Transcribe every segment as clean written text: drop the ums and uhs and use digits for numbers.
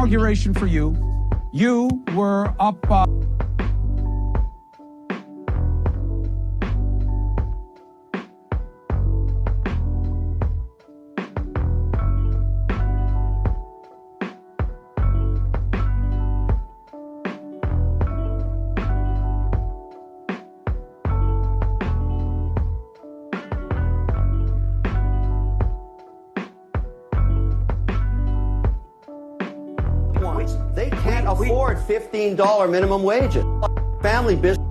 inauguration for you. You were up. They can't afford $15 minimum wages. Family business.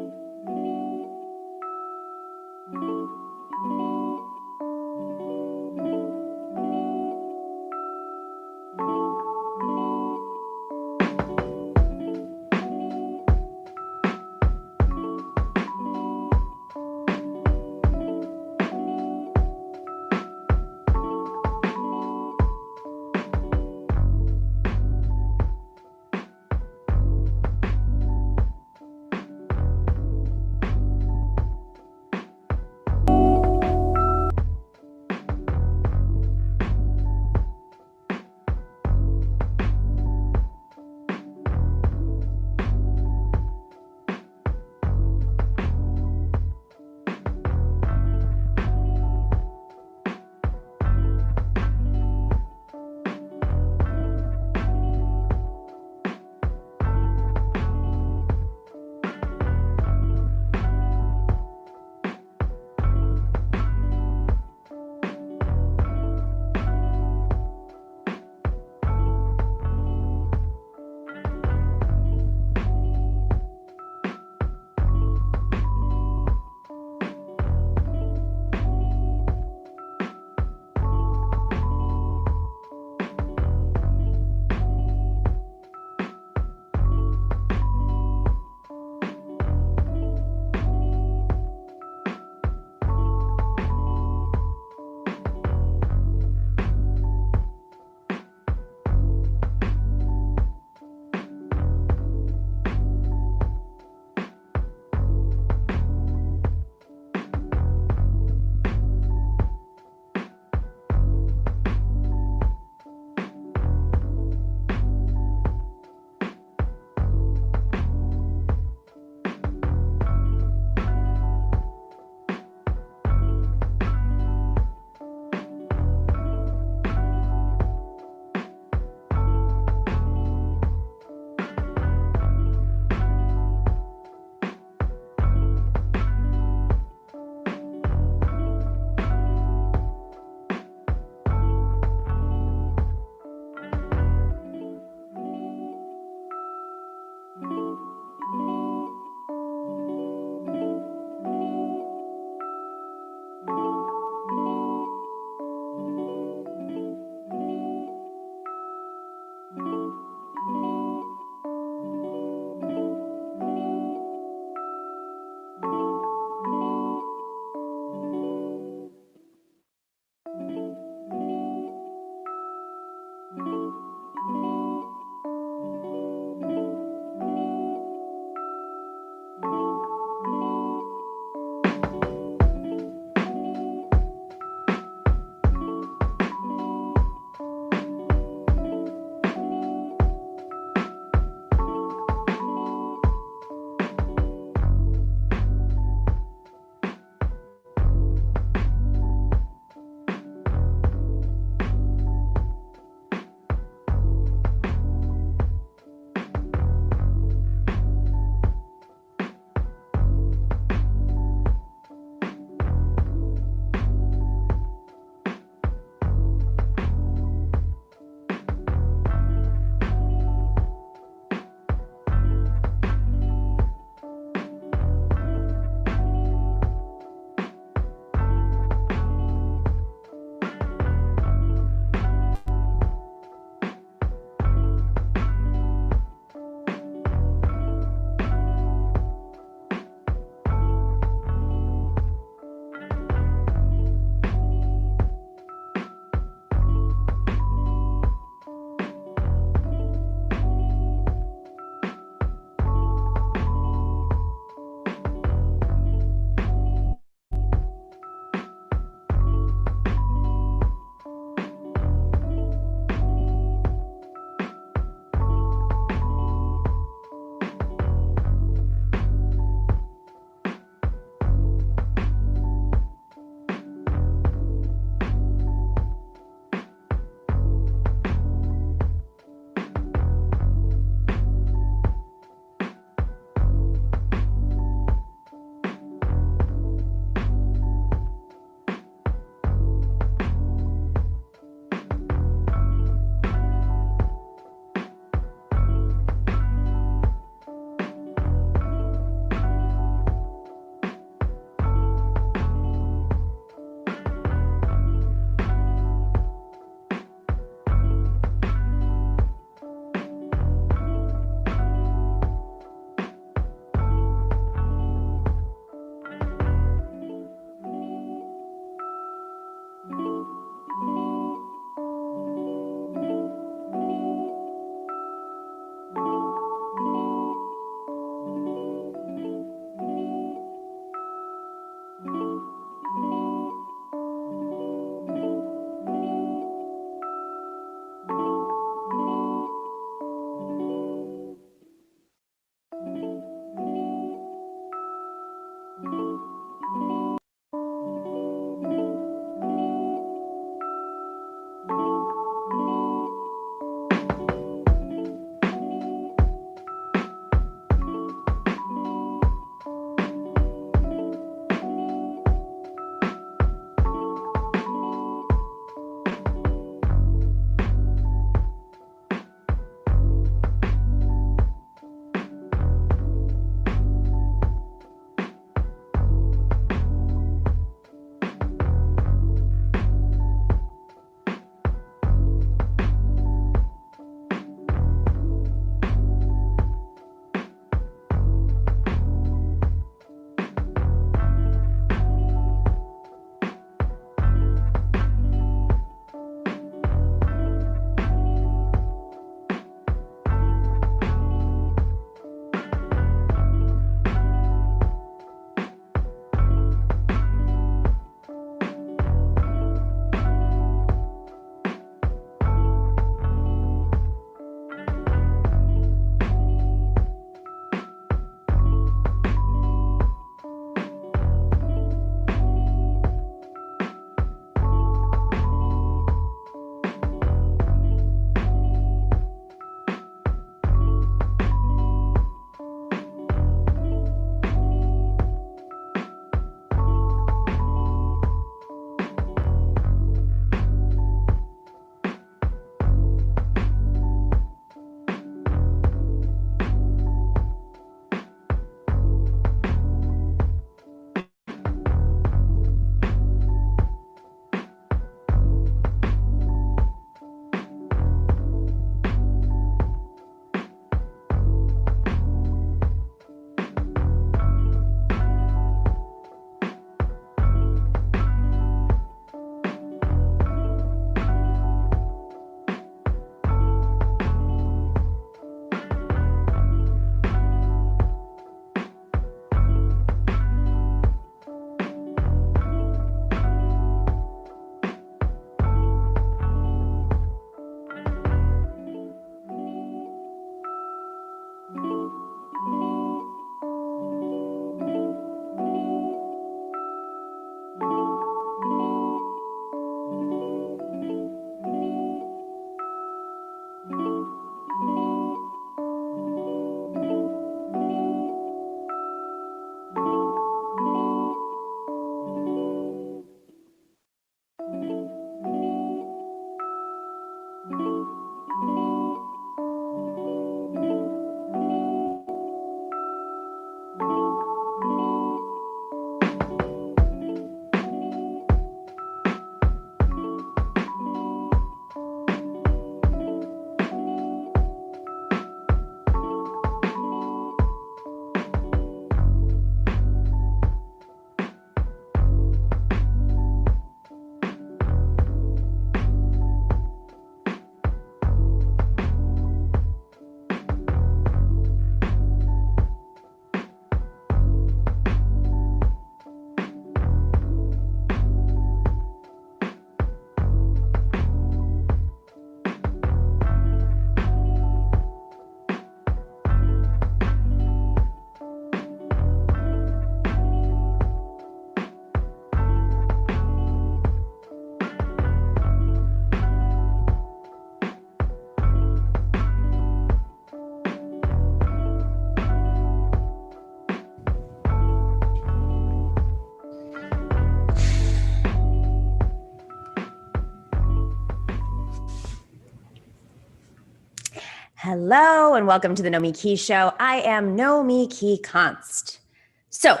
Hello, and welcome to the Nomiki Show. I am Nomiki Const. So,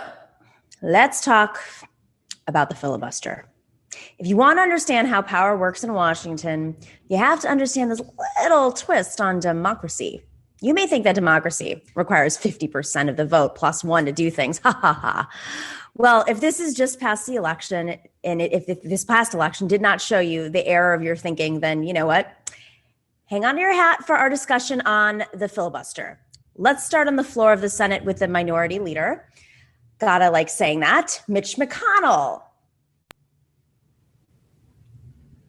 let's talk about the filibuster. If you want to understand how power works in Washington, you have to understand this little twist on democracy. You may think that democracy requires 50% of the vote plus one to do things. Ha ha ha. Well, if this is just past the election, and if this past election did not show you the error of your thinking, then you know what? Hang on to your hat for our discussion on the filibuster. Let's start on the floor of the Senate with the minority leader. Gotta like saying that, Mitch McConnell.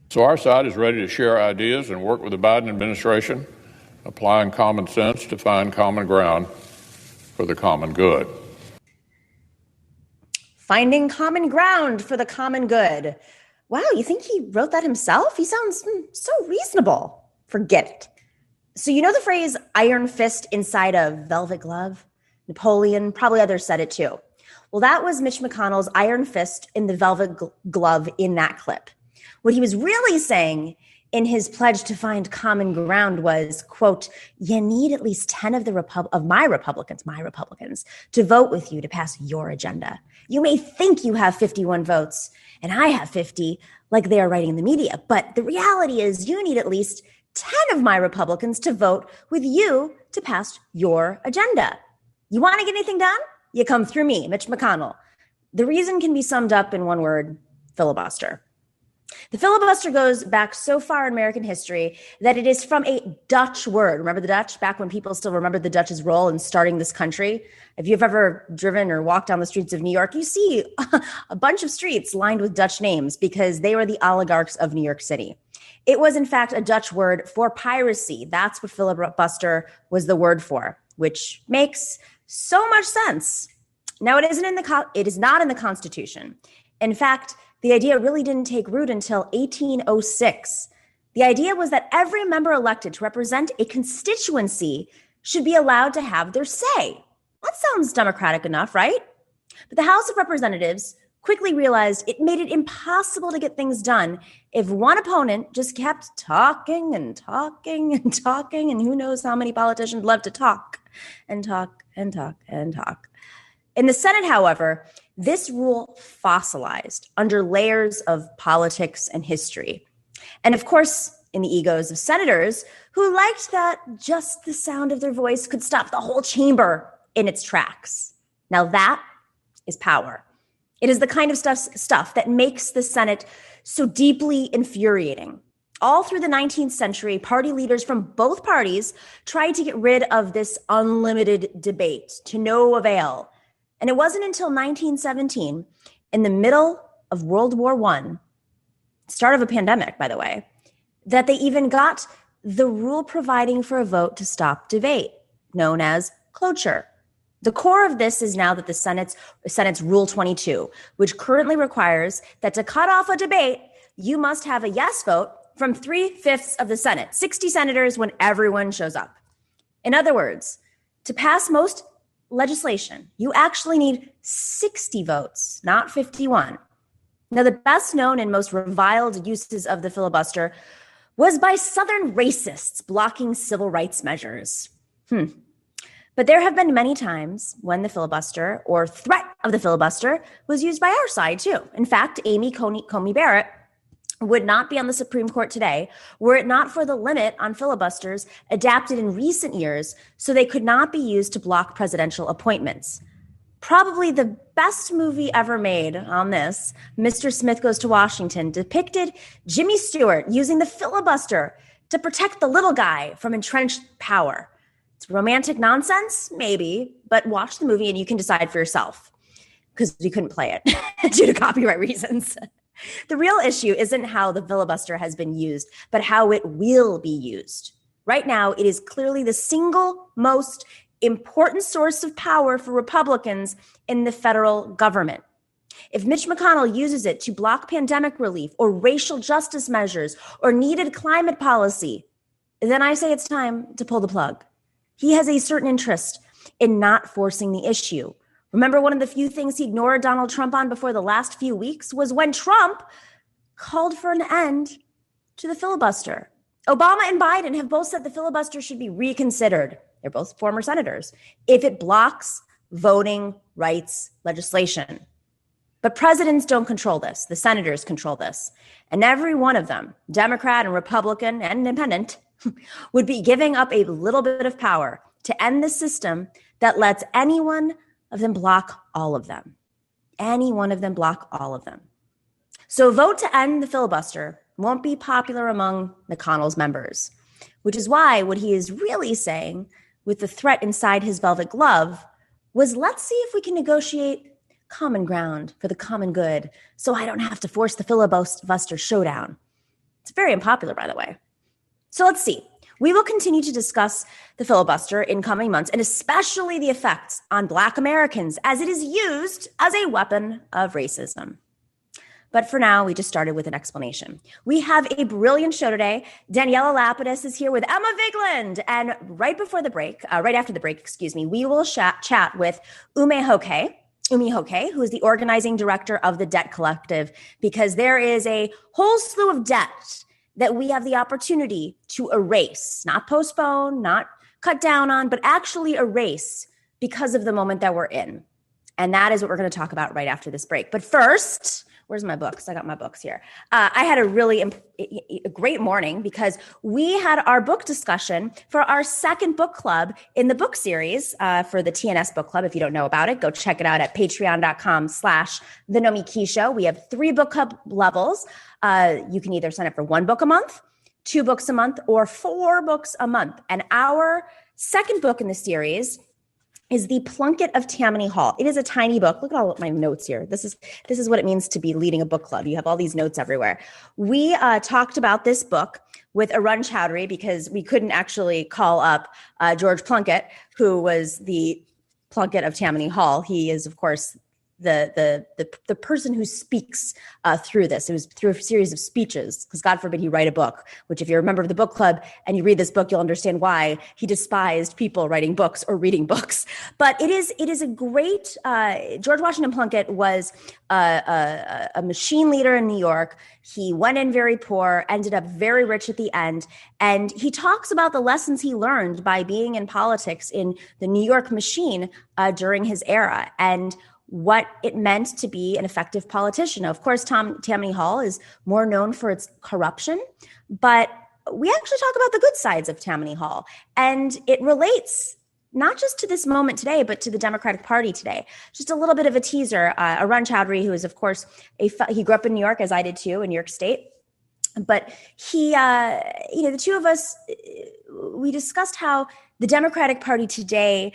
So our side is ready to share ideas and work with the Biden administration, applying common sense to find common ground for the common good. Finding common ground for the common good. Wow, you think he wrote that himself? He sounds so reasonable. Forget it. So you know the phrase iron fist inside a velvet glove? Napoleon, probably others said it too. Well, that was Mitch McConnell's iron fist in the velvet glove in that clip. What he was really saying in his pledge to find common ground was, quote, you need at least 10 of my Republicans to vote with you to pass your agenda. You may think you have 51 votes and I have 50, like they are writing in the media. But the reality is you need at least 10 of my Republicans to vote with you to pass your agenda. You want to get anything done? You come through me, Mitch McConnell. The reason can be summed up in one word: filibuster. The filibuster goes back so far in American history that it is from a Dutch word. Remember the Dutch? Back when people still remembered the Dutch's role in starting this country. If you've ever driven or walked down the streets of New York, you see a bunch of streets lined with Dutch names because they were the oligarchs of New York City. It was, in fact, a Dutch word for piracy. That's what filibuster was the word for, which makes so much sense. Now, it is not in the Constitution. In fact, the idea really didn't take root until 1806. The idea was that every member elected to represent a constituency should be allowed to have their say. That sounds democratic enough, right? But the House of Representatives quickly realized it made it impossible to get things done if one opponent just kept talking and talking and talking, and who knows how many politicians love to talk and talk and talk and talk. In the Senate, however, this rule fossilized under layers of politics and history. And of course, in the egos of senators who liked that just the sound of their voice could stop the whole chamber in its tracks. Now that is power. It is the kind of stuff that makes the Senate so deeply infuriating. All through the 19th century, party leaders from both parties tried to get rid of this unlimited debate to no avail. And it wasn't until 1917, in the middle of World War I, start of a pandemic, by the way, that they even got the rule providing for a vote to stop debate, known as cloture. The core of this is now that the Senate's Rule 22, which currently requires that to cut off a debate, you must have a yes vote from 3/5 of the Senate, 60 senators when everyone shows up. In other words, to pass most legislation, you actually need 60 votes, not 51. Now, the best known and most reviled uses of the filibuster was by Southern racists blocking civil rights measures. But there have been many times when the filibuster or threat of the filibuster was used by our side too. In fact, Amy Coney Barrett would not be on the Supreme Court today were it not for the limit on filibusters adapted in recent years so they could not be used to block presidential appointments. Probably the best movie ever made on this, Mr. Smith Goes to Washington, depicted Jimmy Stewart using the filibuster to protect the little guy from entrenched power. It's romantic nonsense, maybe, but watch the movie and you can decide for yourself because we couldn't play it due to copyright reasons. The real issue isn't how the filibuster has been used, but how it will be used. Right now, it is clearly the single most important source of power for Republicans in the federal government. If Mitch McConnell uses it to block pandemic relief or racial justice measures or needed climate policy, then I say it's time to pull the plug. He has a certain interest in not forcing the issue. Remember, one of the few things he ignored Donald Trump on before the last few weeks was when Trump called for an end to the filibuster. Obama and Biden have both said the filibuster should be reconsidered. They're both former senators if it blocks voting rights legislation. But presidents don't control this. The senators control this. And every one of them, Democrat and Republican and independent, would be giving up a little bit of power to end the system that lets any one of them block all of them. Any one of them block all of them. So a vote to end the filibuster won't be popular among McConnell's members, which is why what he is really saying with the threat inside his velvet glove was, let's see if we can negotiate common ground for the common good so I don't have to force the filibuster showdown. It's very unpopular, by the way. So let's see. We will continue to discuss the filibuster in coming months, and especially the effects on Black Americans as it is used as a weapon of racism. But for now, we just started with an explanation. We have a brilliant show today. Daniela Lapidous is here with Umme Vigeland. And right after the break, we will chat with Umme Hoque, who is the organizing director of the Debt Collective, because there is a whole slew of debt that we have the opportunity to erase, not postpone, not cut down on, but actually erase because of the moment that we're in. And that is what we're going to talk about right after this break. But first, where's my books? I got my books here. I had a great morning because we had our book discussion for our second book club in the book series for the TNS book club. If you don't know about it, go check it out at patreon.com/The Nomiki Show. We have 3 book club levels. You can either sign up for 1 book a month, 2 books a month, or 4 books a month. And our second book in the series is the Plunket of Tammany Hall. It is a tiny book. Look at all of my notes here. This is what it means to be leading a book club. You have all these notes everywhere. We talked about this book with Arun Chowdhury because we couldn't actually call up George Plunkett, who was the Plunket of Tammany Hall. He is, of course, the person who speaks through this. It was through a series of speeches, because God forbid he write a book, which if you're a member of the book club and you read this book, you'll understand why he despised people writing books or reading books. But it is a great, George Washington Plunkett was a machine leader in New York. He went in very poor, ended up very rich at the end. And he talks about the lessons he learned by being in politics in the New York machine during his era, and what it meant to be an effective politician. Of course, Tammany Hall is more known for its corruption, but we actually talk about the good sides of Tammany Hall. And it relates not just to this moment today, but to the Democratic Party today. Just a little bit of a teaser. Arun Chowdhury, who is, of course, he grew up in New York, as I did too, in New York State. But he, the two of us, we discussed how the Democratic Party today,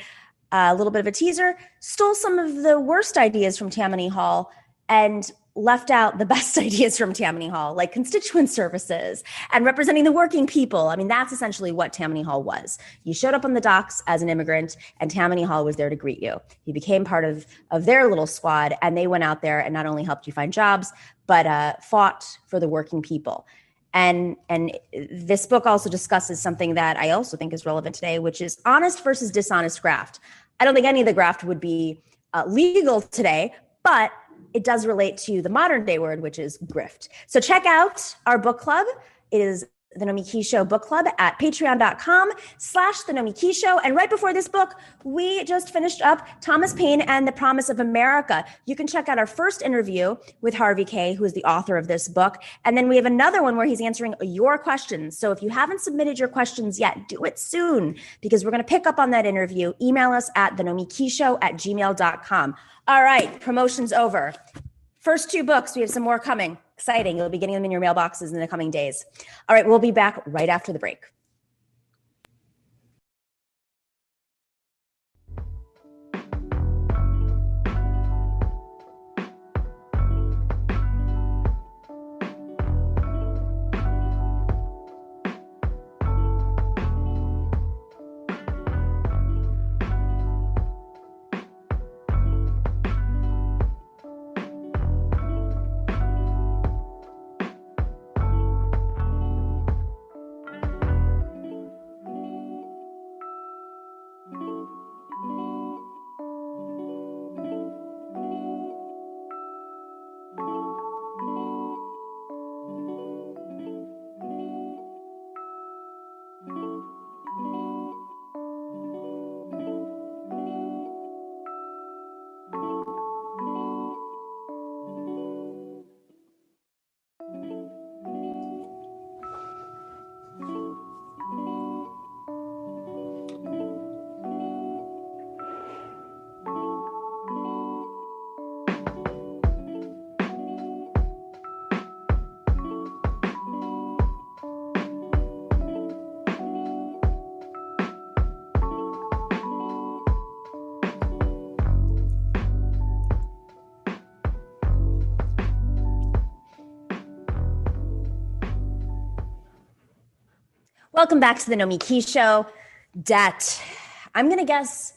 a little bit of a teaser, stole some of the worst ideas from Tammany Hall and left out the best ideas from Tammany Hall, like constituent services and representing the working people. I mean, that's essentially what Tammany Hall was. You showed up on the docks as an immigrant, and Tammany Hall was there to greet you. You became part of their little squad, and they went out there and not only helped you find jobs, but fought for the working people. And this book also discusses something that I also think is relevant today, which is honest versus dishonest graft. I don't think any of the graft would be legal today, but it does relate to the modern day word, which is grift. So check out our book club. It is the Nomiki Show book club at patreon.com/the Nomiki Show. And right before this book, we just finished up Thomas Paine and the Promise of America. You can check out our first interview with Harvey Kaye, who is the author of this book. And then we have another one where he's answering your questions. So if you haven't submitted your questions yet, do it soon, because we're going to pick up on that interview. Email us at thenomikishow@gmail.com. All right, promotion's over. First 2 books, we have some more coming. Exciting. You'll be getting them in your mailboxes in the coming days. All right, we'll be back right after the break. Welcome back to the Nomiki Show. Debt. I'm going to guess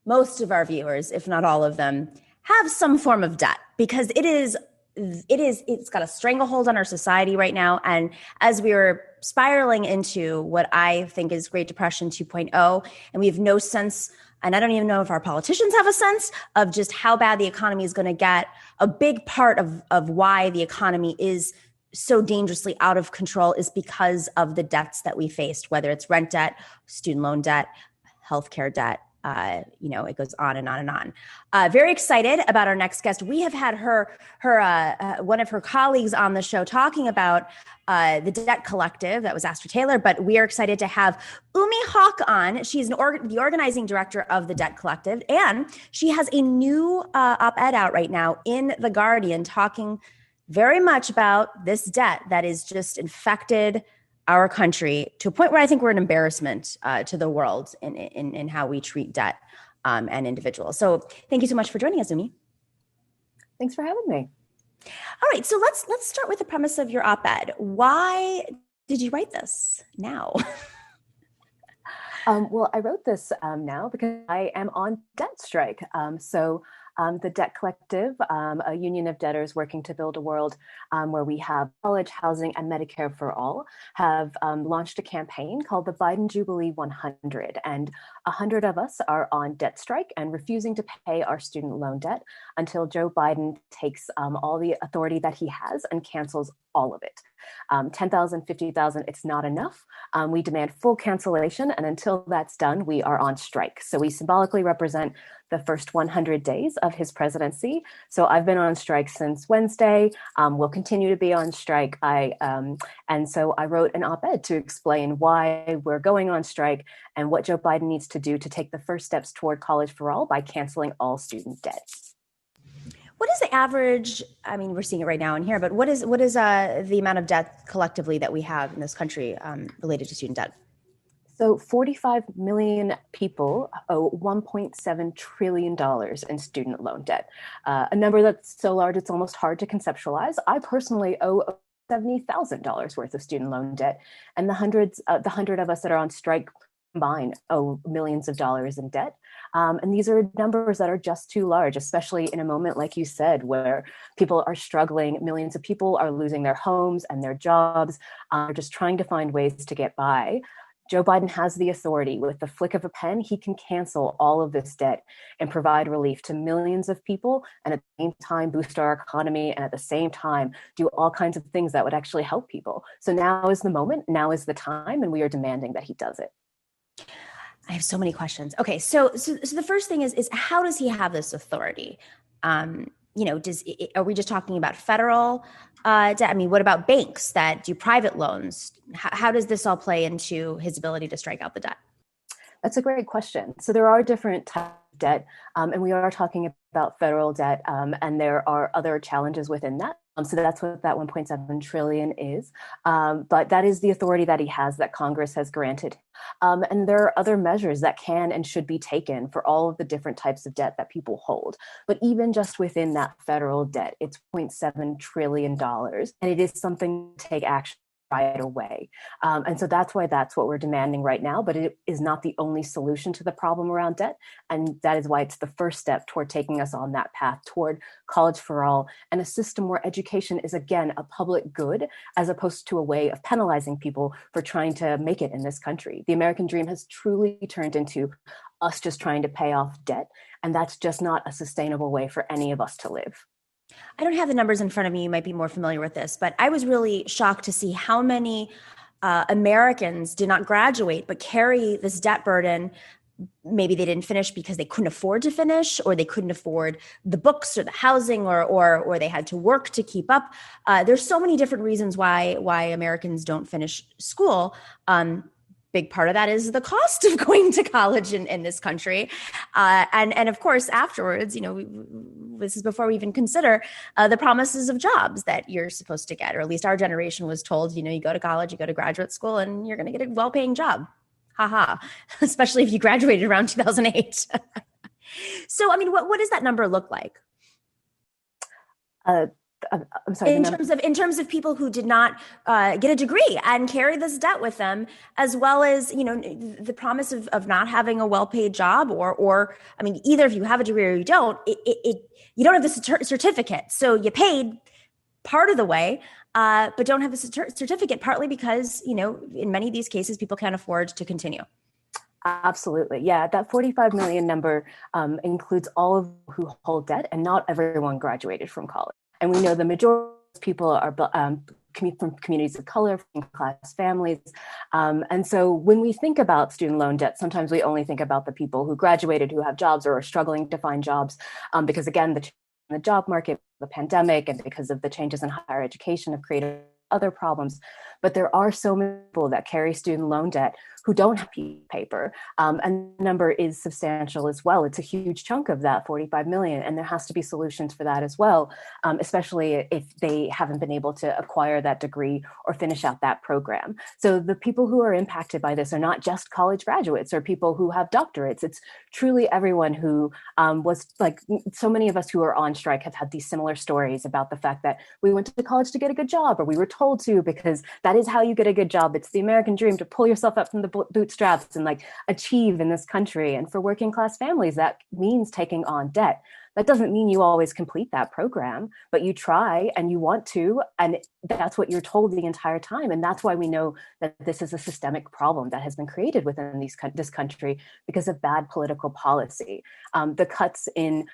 most of our viewers, if not all of them, have some form of debt because it's got a stranglehold on our society right now. And as we are spiraling into what I think is Great Depression 2.0, and we have no sense, and I don't even know if our politicians have a sense of just how bad the economy is going to get, a big part of why the economy is so dangerously out of control is because of the debts that we faced, whether it's rent debt, student loan debt, healthcare debt. It goes on and on and on. Very excited about our next guest. We have had one of her colleagues on the show talking about the Debt Collective. That was Astor Taylor, but we are excited to have Umme Hoque on. She's the organizing director of the Debt Collective, and she has a new op-ed out right now in The Guardian talking very much about this debt that is just infected our country to a point where I think we're an embarrassment to the world in how we treat debt and individuals. So thank you so much for joining us, Umme. Thanks for having me. All right, so let's start with the premise of your op-ed. Why did you write this now? Well, I wrote this now because I am on debt strike. The Debt Collective, a union of debtors working to build a world where we have college, housing, and Medicare for all, have launched a campaign called the Biden Jubilee 100. And 100 of us are on debt strike and refusing to pay our student loan debt until Joe Biden takes all the authority that he has and cancels all of it. 10,000, 50,000, it's not enough. We demand full cancellation. And until that's done, we are on strike. So we symbolically represent the first 100 days of his presidency. So I've been on strike since Wednesday. We'll continue to be on strike. And so I wrote an op-ed to explain why we're going on strike and what Joe Biden needs to do to take the first steps toward college for all by canceling all student debt. What is the average, I mean, we're seeing it right now in here, but what is the amount of debt collectively that we have in this country related to student debt? So 45 million people owe $1.7 trillion in student loan debt, a number that's so large it's almost hard to conceptualize. I personally owe $70,000 worth of student loan debt, and the 100 of us that are on strike combined owe millions of dollars in debt. And these are numbers that are just too large, especially in a moment, like you said, where people are struggling. Millions of people are losing their homes and their jobs, are just trying to find ways to get by. Joe Biden has the authority. With the flick of a pen, he can cancel all of this debt and provide relief to millions of people, and at the same time boost our economy, and at the same time do all kinds of things that would actually help people. So now is the moment, now is the time, and we are demanding that he does it. I have so many questions. Okay, so the first thing is how does he have this authority? Are we just talking about federal debt? I mean, what about banks that do private loans? How does this all play into his ability to strike out the debt? That's a great question. So there are different types of debt, and we are talking about federal debt, and there are other challenges within that. So that's what that 1.7 trillion is. But that is the authority that he has, that Congress has granted. And there are other measures that can and should be taken for all of the different types of debt that people hold. But even just within that federal debt, it's $0.7 trillion. And it is something to take action right away. And so that's what we're demanding right now, but it is not the only solution to the problem around debt. And that is why it's the first step toward taking us on that path toward college for all and a system where education is, again, a public good, as opposed to a way of penalizing people for trying to make it in this country. The American dream has truly turned into us just trying to pay off debt. And that's just not a sustainable way for any of us to live. I don't have the numbers in front of me. You might be more familiar with this, but I was really shocked to see how many Americans did not graduate, but carry this debt burden. Maybe they didn't finish because they couldn't afford to finish, or they couldn't afford the books or the housing, or they had to work to keep up. There's so many different reasons why Americans don't finish school. Big part of that is the cost of going to college in this country. And of course, afterwards, this is before we even consider the promises of jobs that you're supposed to get, or at least our generation was told, you go to college, you go to graduate school, and you're going to get a well-paying job. Haha, especially if you graduated around 2008. So, I mean, what does that number look like? I'm sorry. In terms of people who did not get a degree and carry this debt with them, as well as the promise of not having a well-paid job, or I mean, either if you have a degree or you don't, you don't have the certificate, so you paid part of the way, but don't have a certificate, partly because in many of these cases people can't afford to continue. Absolutely. Yeah, that 45 million number includes all of who hold debt, and not everyone graduated from college. And we know the majority of people are from communities of color, from class families. And so when we think about student loan debt, sometimes we only think about the people who graduated, who have jobs or are struggling to find jobs, because again, the job market, the pandemic, and because of the changes in higher education have created other problems. But there are so many people that carry student loan debt who don't have paper. And the number is substantial as well. It's a huge chunk of that 45 million. And there has to be solutions for that as well, especially if they haven't been able to acquire that degree or finish out that program. So the people who are impacted by this are not just college graduates or people who have doctorates. It's truly everyone who was like, so many of us who are on strike have had these similar stories about the fact that we went to college to get a good job, or we were told to, because that is how you get a good job. It's the American dream to pull yourself up from the bootstraps and like achieve in this country. And for working class families, that means taking on debt. That doesn't mean you always complete that program, but you try and you want to, and that's what you're told the entire time. And that's why we know that this is a systemic problem that has been created within this country because of bad political policy. The cuts in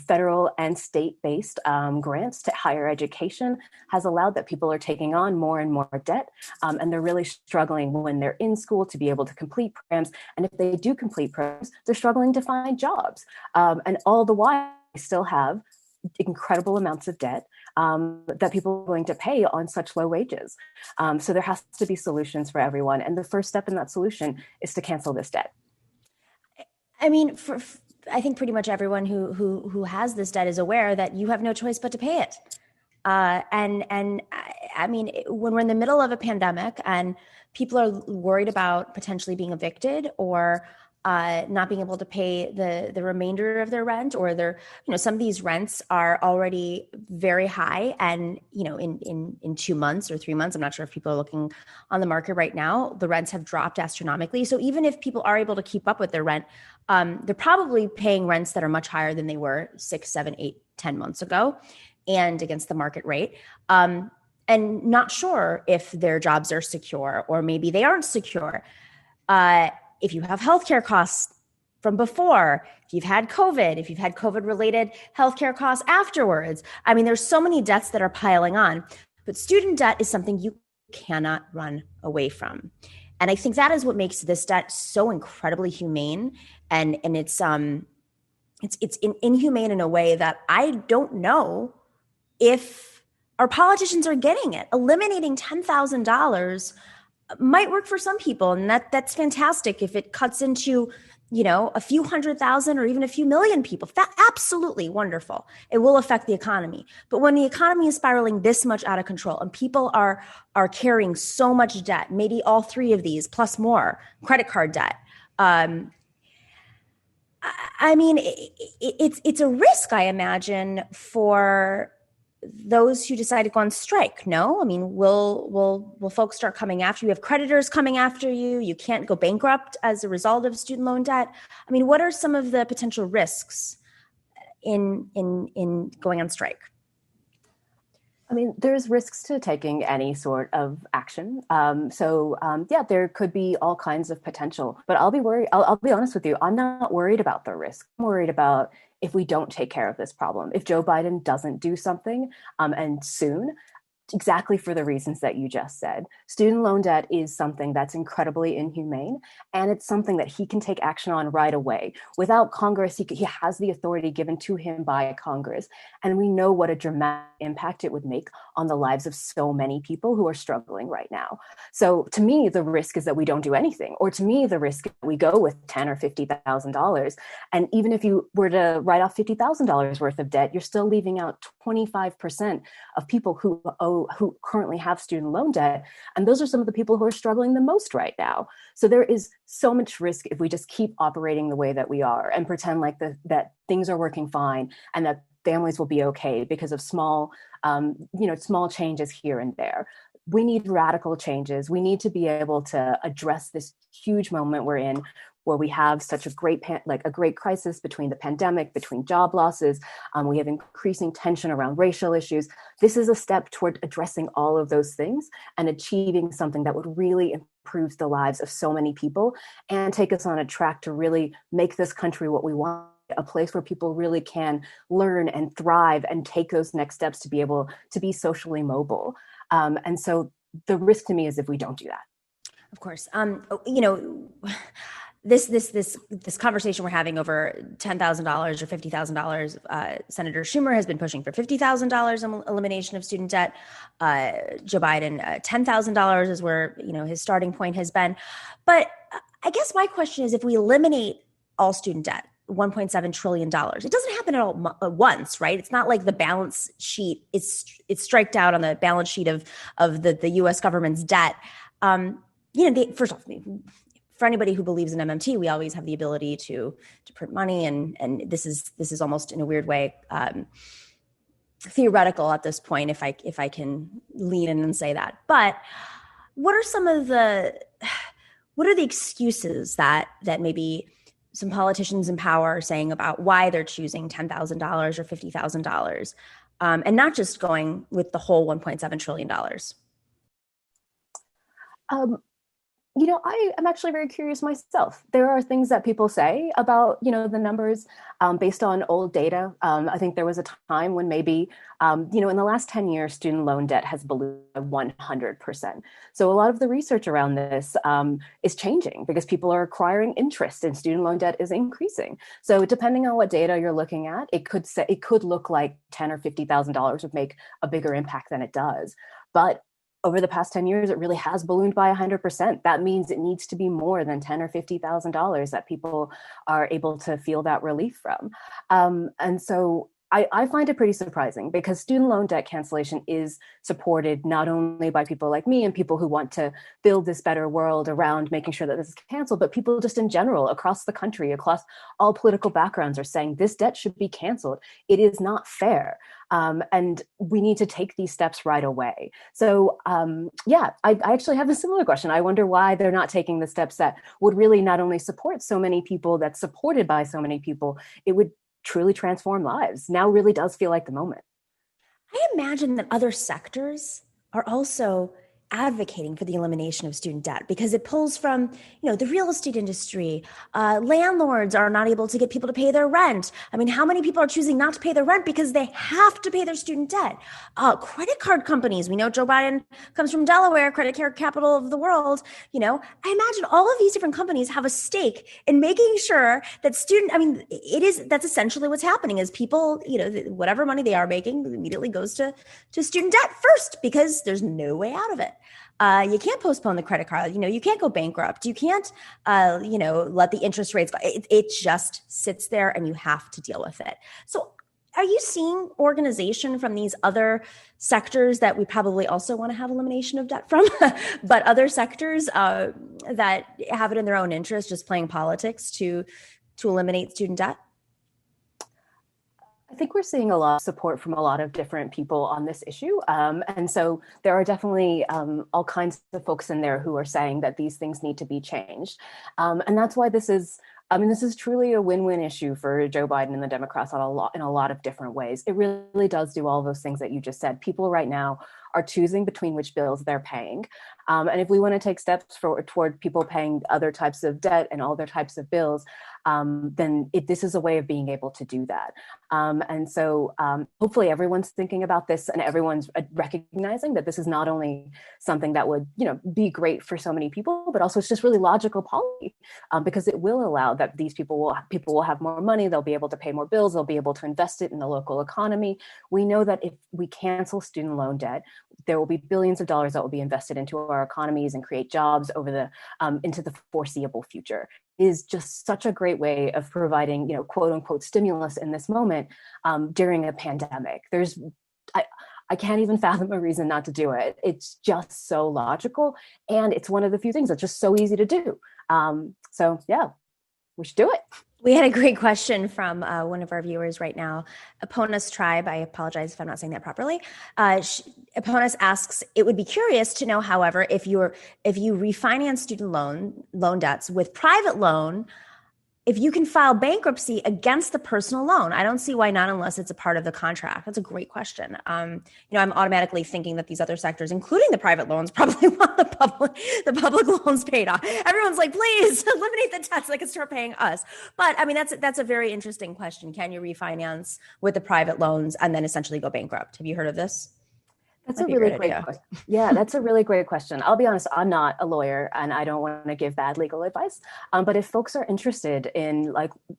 federal and state-based grants to higher education has allowed that people are taking on more and more debt, and they're really struggling when they're in school to be able to complete programs. And if they do complete programs, they're struggling to find jobs. And all the while, they still have incredible amounts of debt that people are willing to pay on such low wages. So there has to be solutions for everyone. And the first step in that solution is to cancel this debt. I mean, I think pretty much everyone who has this debt is aware that you have no choice but to pay it. And I mean, when we're in the middle of a pandemic and people are worried about potentially being evicted or not being able to pay the remainder of their rent, or some of these rents are already very high, and in 2 months or 3 months, I'm not sure if people are looking on the market right now, the rents have dropped astronomically. So even if people are able to keep up with their rent, they're probably paying rents that are much higher than they were 6, 7, 8, 10 months ago, and against the market rate. And not sure if their jobs are secure, or maybe they aren't secure. If you have healthcare costs from before, if you've had COVID, if you've had COVID-related healthcare costs afterwards. I mean, there's so many debts that are piling on, but student debt is something you cannot run away from. And I think that is what makes this debt so incredibly humane. And it's inhumane in a way that I don't know if our politicians are getting it. Eliminating $10,000 might work for some people, and that's fantastic if it cuts into a few 100,000 or even a few million people. That absolutely wonderful. It will affect the economy. But when the economy is spiraling this much out of control and people are carrying so much debt, maybe all three of these plus more, credit card debt, I mean, it's a risk, I imagine, for those who decide to go on strike. No, I mean, will folks start coming after you? You have creditors coming after you. You can't go bankrupt as a result of student loan debt. I mean, what are some of the potential risks in going on strike? I mean, there's risks to taking any sort of action. Yeah, there could be all kinds of potential, but I'll be honest with you. I'm not worried about the risk. I'm worried about if we don't take care of this problem. If Joe Biden doesn't do something, and soon, exactly for the reasons that you just said. Student loan debt is something that's incredibly inhumane, and it's something that he can take action on right away. Without Congress, he has the authority given to him by Congress, and we know what a dramatic impact it would make on the lives of so many people who are struggling right now. So to me, the risk is that we don't do anything, or to me, the risk is that we go with $10,000 or $50,000. And even if you were to write off $50,000 worth of debt, you're still leaving out 25% of people who currently have student loan debt. And those are some of the people who are struggling the most right now. So there is so much risk if we just keep operating the way that we are and pretend like that things are working fine and that families will be okay because of small changes here and there. We need radical changes. We need to be able to address this huge moment we're in, where we have such a great crisis between the pandemic, between job losses. We have increasing tension around racial issues. This is a step toward addressing all of those things and achieving something that would really improve the lives of so many people and take us on a track to really make this country what we want, a place where people really can learn and thrive and take those next steps to be able to be socially mobile. And so the risk to me is if we don't do that. Of course. This conversation we're having over $10,000 or $50,000. Senator Schumer has been pushing for $50,000 in elimination of student debt. Joe Biden, $10,000 is where his starting point has been. But I guess my question is, if we eliminate all student debt, $1.7 trillion, it doesn't happen at once, right? It's not like the balance sheet it's striked out on the balance sheet of the U.S. government's debt. First off, for anybody who believes in MMT, we always have the ability to print money, and this is almost in a weird way theoretical at this point, if I can lean in and say that. But what are the excuses that maybe some politicians in power are saying about why they're choosing $10,000 or $50,000, and not just going with the whole $1.7 trillion? I am actually very curious myself. There are things that people say about, the numbers based on old data. I think there was a time when maybe, in the last 10 years, student loan debt has ballooned 100%. So a lot of the research around this is changing because people are acquiring interest and student loan debt is increasing. So depending on what data you're looking at, it could look like $10,000 or $50,000 would make a bigger impact than it does. But over the past 10 years, it really has ballooned by 100%. That means it needs to be more than $10,000 or $50,000 that people are able to feel that relief from. And so I find it pretty surprising because student loan debt cancellation is supported not only by people like me and people who want to build this better world around making sure that this is canceled, but people just in general across the country, across all political backgrounds are saying this debt should be canceled. It is not fair. And we need to take these steps right away. So I actually have a similar question. I wonder why they're not taking the steps that would really not only support so many people, that's supported by so many people, it would truly transform lives. Now really does feel like the moment. I imagine that other sectors are also advocating for the elimination of student debt because it pulls from, the real estate industry. Landlords are not able to get people to pay their rent. I mean, how many people are choosing not to pay their rent because they have to pay their student debt? Credit card companies. We know Joe Biden comes from Delaware, credit card capital of the world. I imagine all of these different companies have a stake in making sure that that's essentially what's happening is people, whatever money they are making immediately goes to student debt first because there's no way out of it. You can't postpone the credit card. You can't go bankrupt. You can't, let the interest rates go. It just sits there and you have to deal with it. So are you seeing organization from these other sectors that we probably also want to have elimination of debt from, but other sectors that have it in their own interest, just playing politics to eliminate student debt? I think we're seeing a lot of support from a lot of different people on this issue. And so there are definitely all kinds of folks in there who are saying that these things need to be changed. And that's why this is truly a win-win issue for Joe Biden and the Democrats in a lot of different ways. It really does do all those things that you just said. People right now are choosing between which bills they're paying. And if we want to take steps toward people paying other types of debt and all their types of bills, then this is a way of being able to do that. And so hopefully everyone's thinking about this and everyone's recognizing that this is not only something that would, be great for so many people, but also it's just really logical policy because it will allow that these people will have more money. They'll be able to pay more bills. They'll be able to invest it in the local economy. We know that if we cancel student loan debt, there will be billions of dollars that will be invested into our economies and create jobs into the foreseeable future. It is just such a great way of providing, quote unquote stimulus in this moment during a pandemic. I can't even fathom a reason not to do it. It's just so logical. And it's one of the few things that's just so easy to do. So yeah, we should do it. We had a great question from one of our viewers right now, Eponus Tribe. I apologize if I'm not saying that properly. Eponus asks, it would be curious to know, however, if you refinance student loan debts with private loan, if you can file bankruptcy against the personal loan. I don't see why not, unless it's a part of the contract. That's a great question. I'm automatically thinking that these other sectors, including the private loans, probably want the public loans paid off. Everyone's like, please eliminate the debts so they can start paying us. But I mean, that's a very interesting question. Can you refinance with the private loans and then essentially go bankrupt? Have you heard of this? That's a really great question. Yeah, that's a really great question. I'll be honest, I'm not a lawyer and I don't want to give bad legal advice. But if folks are interested in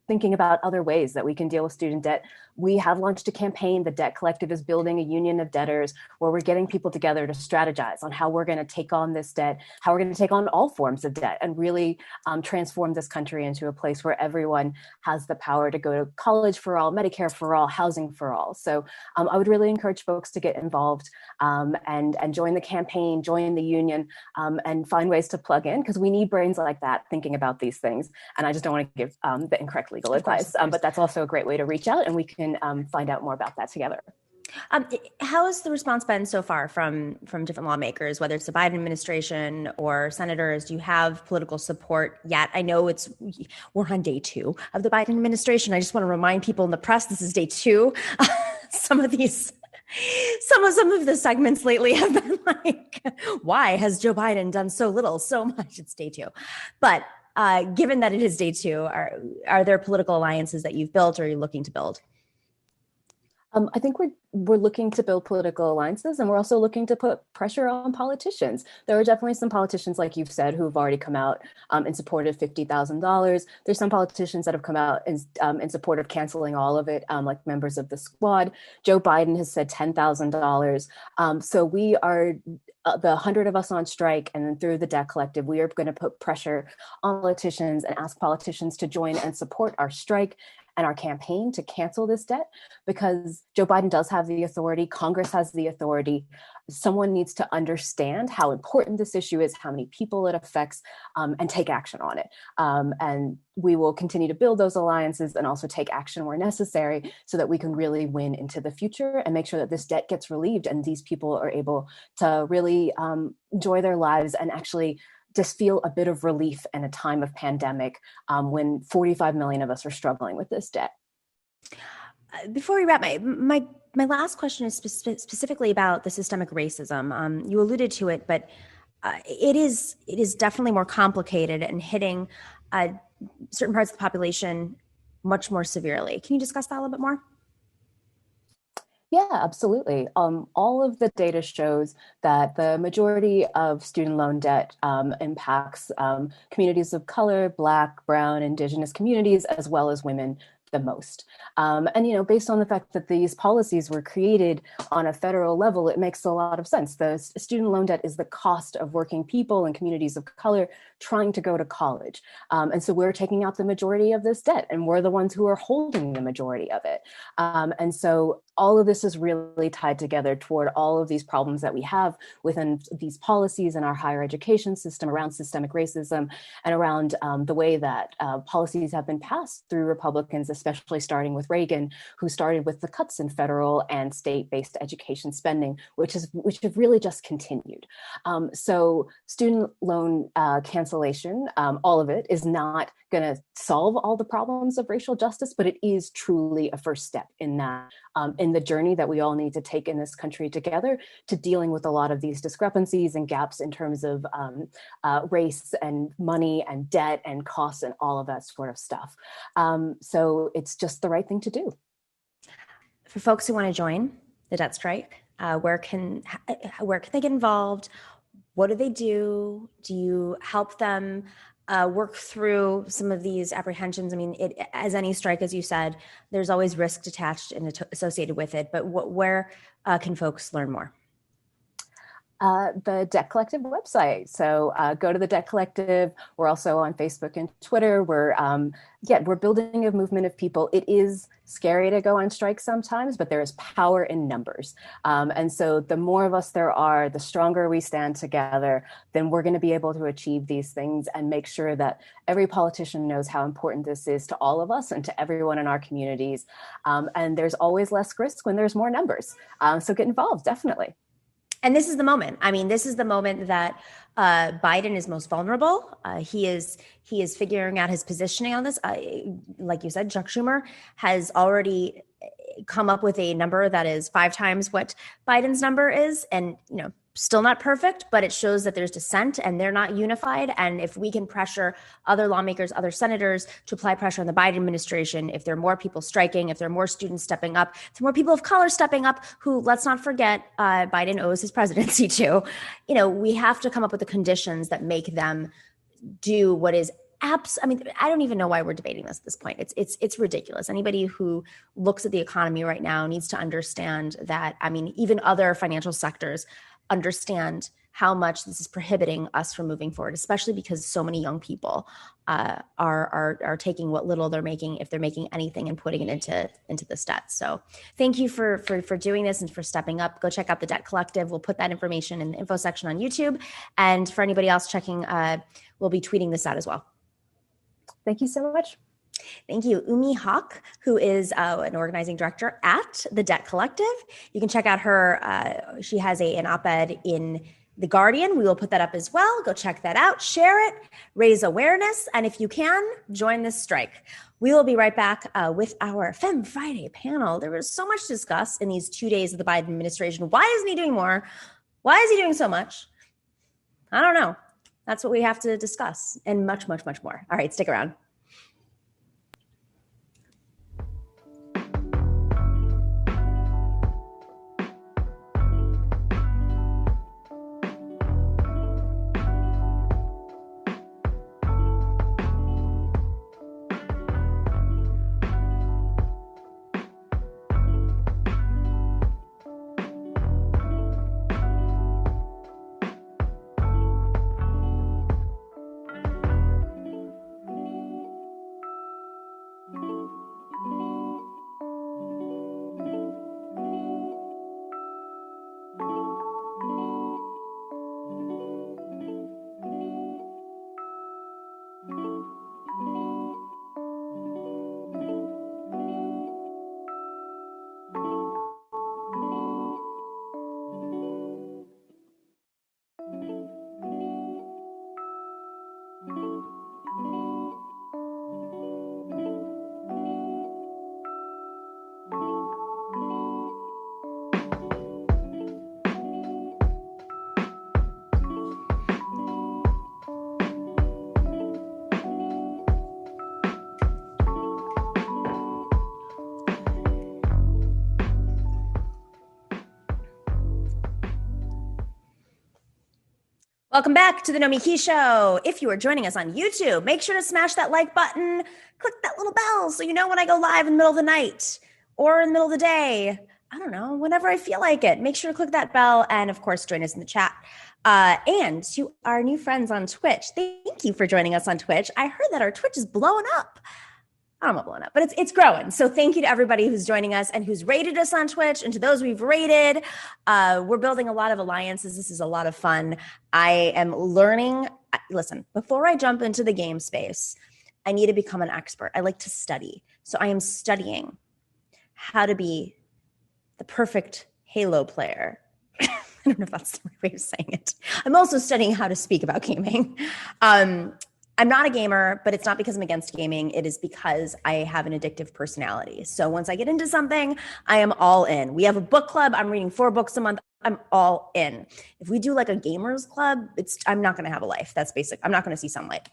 thinking about other ways that we can deal with student debt, we have launched a campaign. The Debt Collective is building a union of debtors where we're getting people together to strategize on how we're going to take on this debt, how we're going to take on all forms of debt, and really transform this country into a place where everyone has the power to go to college for all, Medicare for all, housing for all. So I would really encourage folks to get involved and join the campaign, join the union, and find ways to plug in, because we need brains like that thinking about these things. And I just don't want to give the incorrect legal advice, but that's also a great way to reach out, and we can find out more about that together. How has the response been so far from different lawmakers, whether it's the Biden administration or senators? Do you have political support yet? I know we're on day 2 of the Biden administration. I just want to remind people in the press, this is day 2. Some of the segments lately have been like, why has Joe Biden done so little, so much? It's day 2. But given that it is day 2, are there political alliances that you've built or you're looking to build? I think we're looking to build political alliances, and we're also looking to put pressure on politicians. There are definitely some politicians, like you've said, who've already come out in support of $50,000. There's some politicians that have come out in support of canceling all of it, like members of the Squad. Joe Biden has said $10,000. So we are the 100 of us on strike, and then through the Debt Collective, we are going to put pressure on politicians and ask politicians to join and support our strike and our campaign to cancel this debt, because Joe Biden does have the authority. Congress has the authority. Someone needs to understand how important this issue is, how many people it affects, and take action on it. And we will continue to build those alliances and also take action where necessary so that we can really win into the future and make sure that this debt gets relieved and these people are able to really enjoy their lives and actually just feel a bit of relief in a time of pandemic when 45 million of us are struggling with this debt. Before we wrap, my last question is specifically about the systemic racism. You alluded to it, but it is definitely more complicated and hitting certain parts of the population much more severely. Can you discuss that a little bit more? Yeah, absolutely. All of the data shows that the majority of student loan debt impacts communities of color, Black, Brown, Indigenous communities, as well as women the most. And, based on the fact that these policies were created on a federal level, it makes a lot of sense. The student loan debt is the cost of working people and communities of color trying to go to college. And so we're taking out the majority of this debt, and we're the ones who are holding the majority of it. And so all of this is really tied together toward all of these problems that we have within these policies in our higher education system around systemic racism and around the way that policies have been passed through Republicans, especially starting with Reagan, who started with the cuts in federal and state-based education spending, which have really just continued. So student loan cancellation, all of it, is not going to solve all the problems of racial justice, but it is truly a first step in that, in the journey that we all need to take in this country together to dealing with a lot of these discrepancies and gaps in terms of race and money and debt and costs and all of that sort of stuff. So it's just the right thing to do. For folks who want to join the debt strike, where can they get involved? What do they do? Do you help them work through some of these apprehensions? I mean, as any strike, as you said, there's always risk attached and associated with it. But where can folks learn more? The Debt Collective website. So go to the Debt Collective. We're also on Facebook and Twitter. We're building a movement of people. It is scary to go on strike sometimes, but there is power in numbers. And so the more of us there are, the stronger we stand together, then we're going to be able to achieve these things and make sure that every politician knows how important this is to all of us and to everyone in our communities. And there's always less risk when there's more numbers. So get involved, definitely. And this is the moment. I mean, this is the moment that Biden is most vulnerable. He is figuring out his positioning on this. Like you said, Chuck Schumer has already come up with a number that is 5 times what Biden's number is, and still not perfect, but it shows that there's dissent and they're not unified. And if we can pressure other lawmakers, other senators to apply pressure on the Biden administration, if there are more people striking, if there are more students stepping up, if there are more people of color stepping up, who, let's not forget, Biden owes his presidency to, we have to come up with the conditions that make them do what is I don't even know why we're debating this at this point. It's ridiculous. Anybody who looks at the economy right now needs to understand that, even other financial sectors understand how much this is prohibiting us from moving forward, especially because so many young people are taking what little they're making, if they're making anything, and putting it into this debt. So thank you for doing this and for stepping up. Go check out the Debt Collective. We'll put that information in the info section on YouTube. And for anybody else checking, we'll be tweeting this out as well. Thank you so much. Thank you. Hoque, who is an organizing director at the Debt Collective. You can check out her. She has an op-ed in The Guardian. We will put that up as well. Go check that out. Share it. Raise awareness. And if you can, join this strike. We will be right back with our Femme Friday panel. There was so much to discuss in these 2 days of the Biden administration. Why isn't he doing more? Why is he doing so much? I don't know. That's what we have to discuss, and much, much, much more. All right, stick around. Welcome back to the Nomiki Show. If you are joining us on YouTube, make sure to smash that like button, click that little bell so you know when I go live in the middle of the night or in the middle of the day. I don't know, whenever I feel like it. Make sure to click that bell and, of course, join us in the chat. And to our new friends on Twitch, thank you for joining us on Twitch. I heard that our Twitch is blowing up. I'm not blowing up, but it's growing. So thank you to everybody who's joining us and who's rated us on Twitch, and to those we've rated. We're building a lot of alliances. This is a lot of fun. I am learning. Listen, before I jump into the game space, I need to become an expert. I like to study. So I am studying how to be the perfect Halo player. I don't know if that's the right way of saying it. I'm also studying how to speak about gaming. I'm not a gamer, but it's not because I'm against gaming. It is because I have an addictive personality. So once I get into something, I am all in. We have a book club. I'm reading 4 books a month. I'm all in. If we do like a gamers club, I'm not going to have a life. That's basic. I'm not going to see sunlight.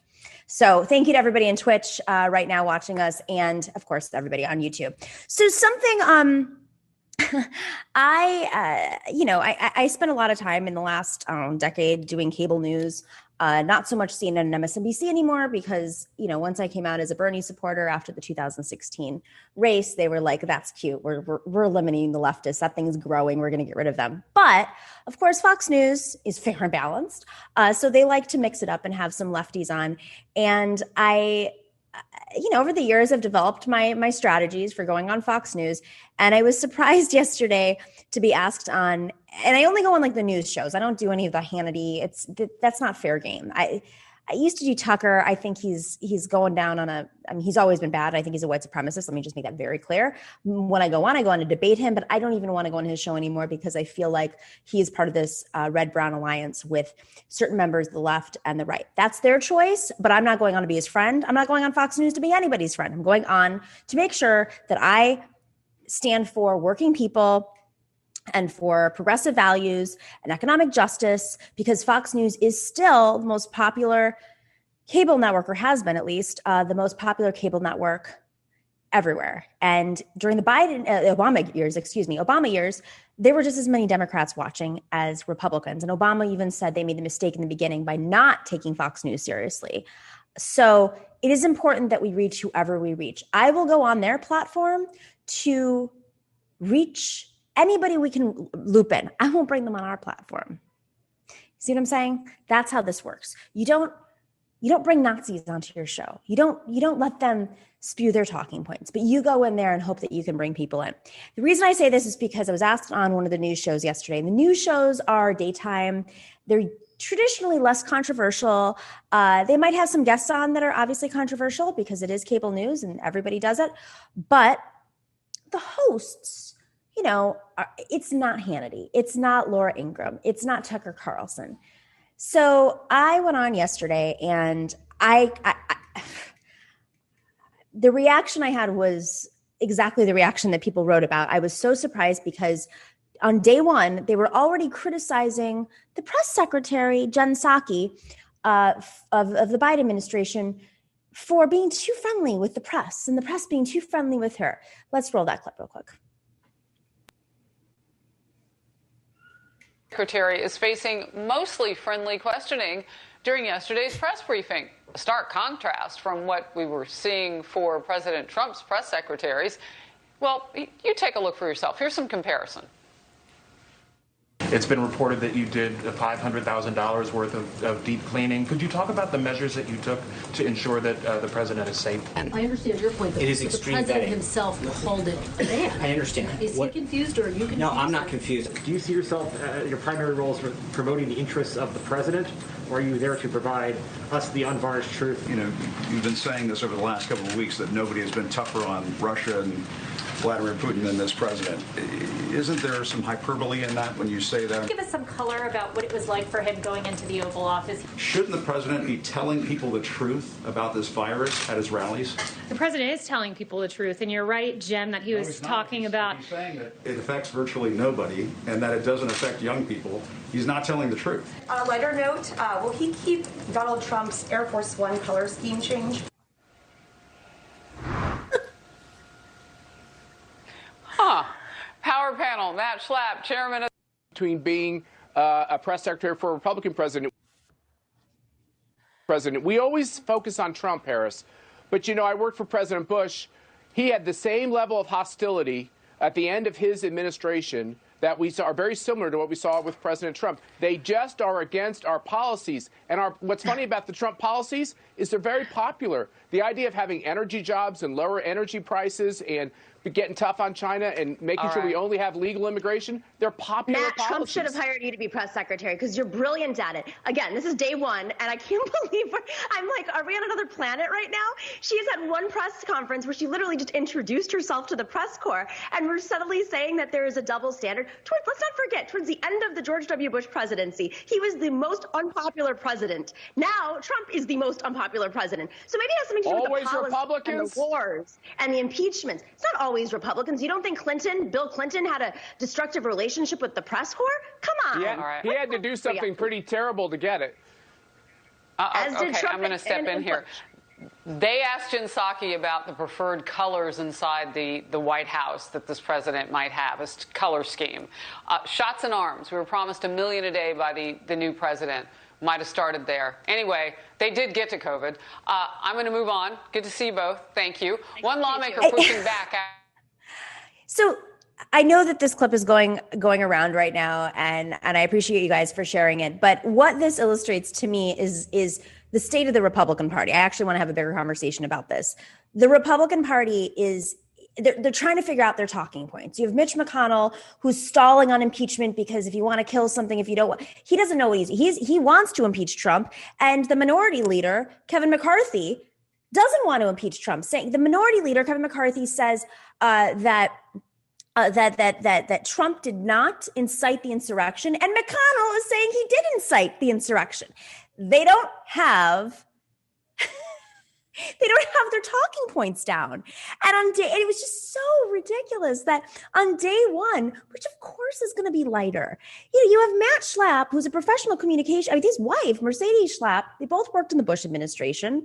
So thank you to everybody in Twitch right now watching us, and of course everybody on YouTube. So something I spent a lot of time in the last decade doing cable news. Not so much CNN and MSNBC anymore because, once I came out as a Bernie supporter after the 2016 race, they were like, that's cute. We're eliminating the leftists. That thing's growing. We're going to get rid of them. But of course, Fox News is fair and balanced. So they like to mix it up and have some lefties on. And I over the years, I've developed my strategies for going on Fox News. And I was surprised yesterday to be asked on, and I only go on like the news shows. I don't do any of the Hannity. That's not fair game. I used to do Tucker. I think he's going down on he's always been bad. I think he's a white supremacist. Let me just make that very clear. When I go on to debate him, but I don't even want to go on his show anymore because I feel like he is part of this red-brown alliance with certain members of the left and the right. That's their choice, but I'm not going on to be his friend. I'm not going on Fox News to be anybody's friend. I'm going on to make sure that I stand for working people and for progressive values and economic justice, because Fox News is still the most popular cable network, or has been at least, the most popular cable network everywhere. And during the Obama years, there were just as many Democrats watching as Republicans. And Obama even said they made the mistake in the beginning by not taking Fox News seriously. So it is important that we reach whoever we reach. I will go on their platform to reach anybody we can loop in. I won't bring them on our platform. See what I'm saying? That's how this works. You don't bring Nazis onto your show. You don't let them spew their talking points, but you go in there and hope that you can bring people in. The reason I say this is because I was asked on one of the news shows yesterday. The news shows are daytime. They're traditionally less controversial. They might have some guests on that are obviously controversial because it is cable news and everybody does it. But the hosts, it's not Hannity. It's not Laura Ingraham. It's not Tucker Carlson. So I went on yesterday and the reaction I had was exactly the reaction that people wrote about. I was so surprised because on day one, they were already criticizing the press secretary, Jen Psaki, of the Biden administration for being too friendly with the press and the press being too friendly with her. Let's roll that clip real quick. Secretary is facing mostly friendly questioning during yesterday's press briefing. A stark contrast from what we were seeing for President Trump's press secretaries. Well, you take a look for yourself. Here's some comparison. It's been reported that you did $500,000 worth of deep cleaning. Could you talk about the measures that you took to ensure that the president is safe? I understand your point, but it is the extreme president vetting. Himself called it a ban. I understand. Is he confused or are you confused? No, I'm not confused. Do you see yourself, your primary role is promoting the interests of the president, or are you there to provide us the unvarnished truth? You've been saying this over the last couple of weeks that nobody has been tougher on Russia and Vladimir Putin than this president. Isn't there some hyperbole in that when you say that? Give us some color about what it was like for him going into the Oval Office. Shouldn't the president be telling people the truth about this virus at his rallies? The president is telling people the truth, and you're right, Jim, that he was talking about. He's saying that it affects virtually nobody and that it doesn't affect young people. He's not telling the truth. On a lighter note, will he keep Donald Trump's Air Force One color scheme change? Power panel, Matt Schlapp, chairman of... Between being a press secretary for a Republican president. We always focus on Trump, Harris. But, I worked for President Bush. He had the same level of hostility at the end of his administration that we saw are very similar to what we saw with President Trump. They just are against our policies. And what's funny about the Trump policies is they're very popular. The idea of having energy jobs and lower energy prices and getting tough on China and making sure we only have legal immigration, they're popular Matt, policies. Trump should have hired you to be press secretary because you're brilliant at it. Again, this is day one, and I can't believe I'm like, are we on another planet right now? She's at one press conference where she literally just introduced herself to the press corps, and we're suddenly saying that there is a double standard. Let's not forget, towards the end of the George W. Bush presidency, he was the most unpopular president. Now, Trump is the most unpopular president. So maybe it has something to do with the policy and the wars and the impeachments. It's not always Republicans. You don't think Bill Clinton had a destructive relationship with the press corps? Come on. Yeah, he had to do something pretty terrible to get it. Okay, I'm going to step in here. They asked Jen Psaki about the preferred colors inside the White House that this president might have, a color scheme. Shots in arms. We were promised $1 million a day by the new president. might have started there. Anyway, they did get to COVID. I'm going to move on. Good to see you both. Thank you. One lawmaker pushing back. So I know that this clip is going around right now, and I appreciate you guys for sharing it. But what this illustrates to me is the state of the Republican Party. I actually want to have a bigger conversation about this. The Republican Party is they're trying to figure out their talking points. You have Mitch McConnell, who's stalling on impeachment because if you want to kill something, if you don't, he doesn't know what he wants to impeach Trump, and the minority leader Kevin McCarthy doesn't want to impeach Trump. Saying the minority leader Kevin McCarthy says that Trump did not incite the insurrection, and McConnell is saying he did incite the insurrection. They don't have their talking points down. And it was just so ridiculous that on day one, which of course is going to be lighter, you have Matt Schlapp, who's a professional communication, his wife, Mercedes Schlapp, they both worked in the Bush administration,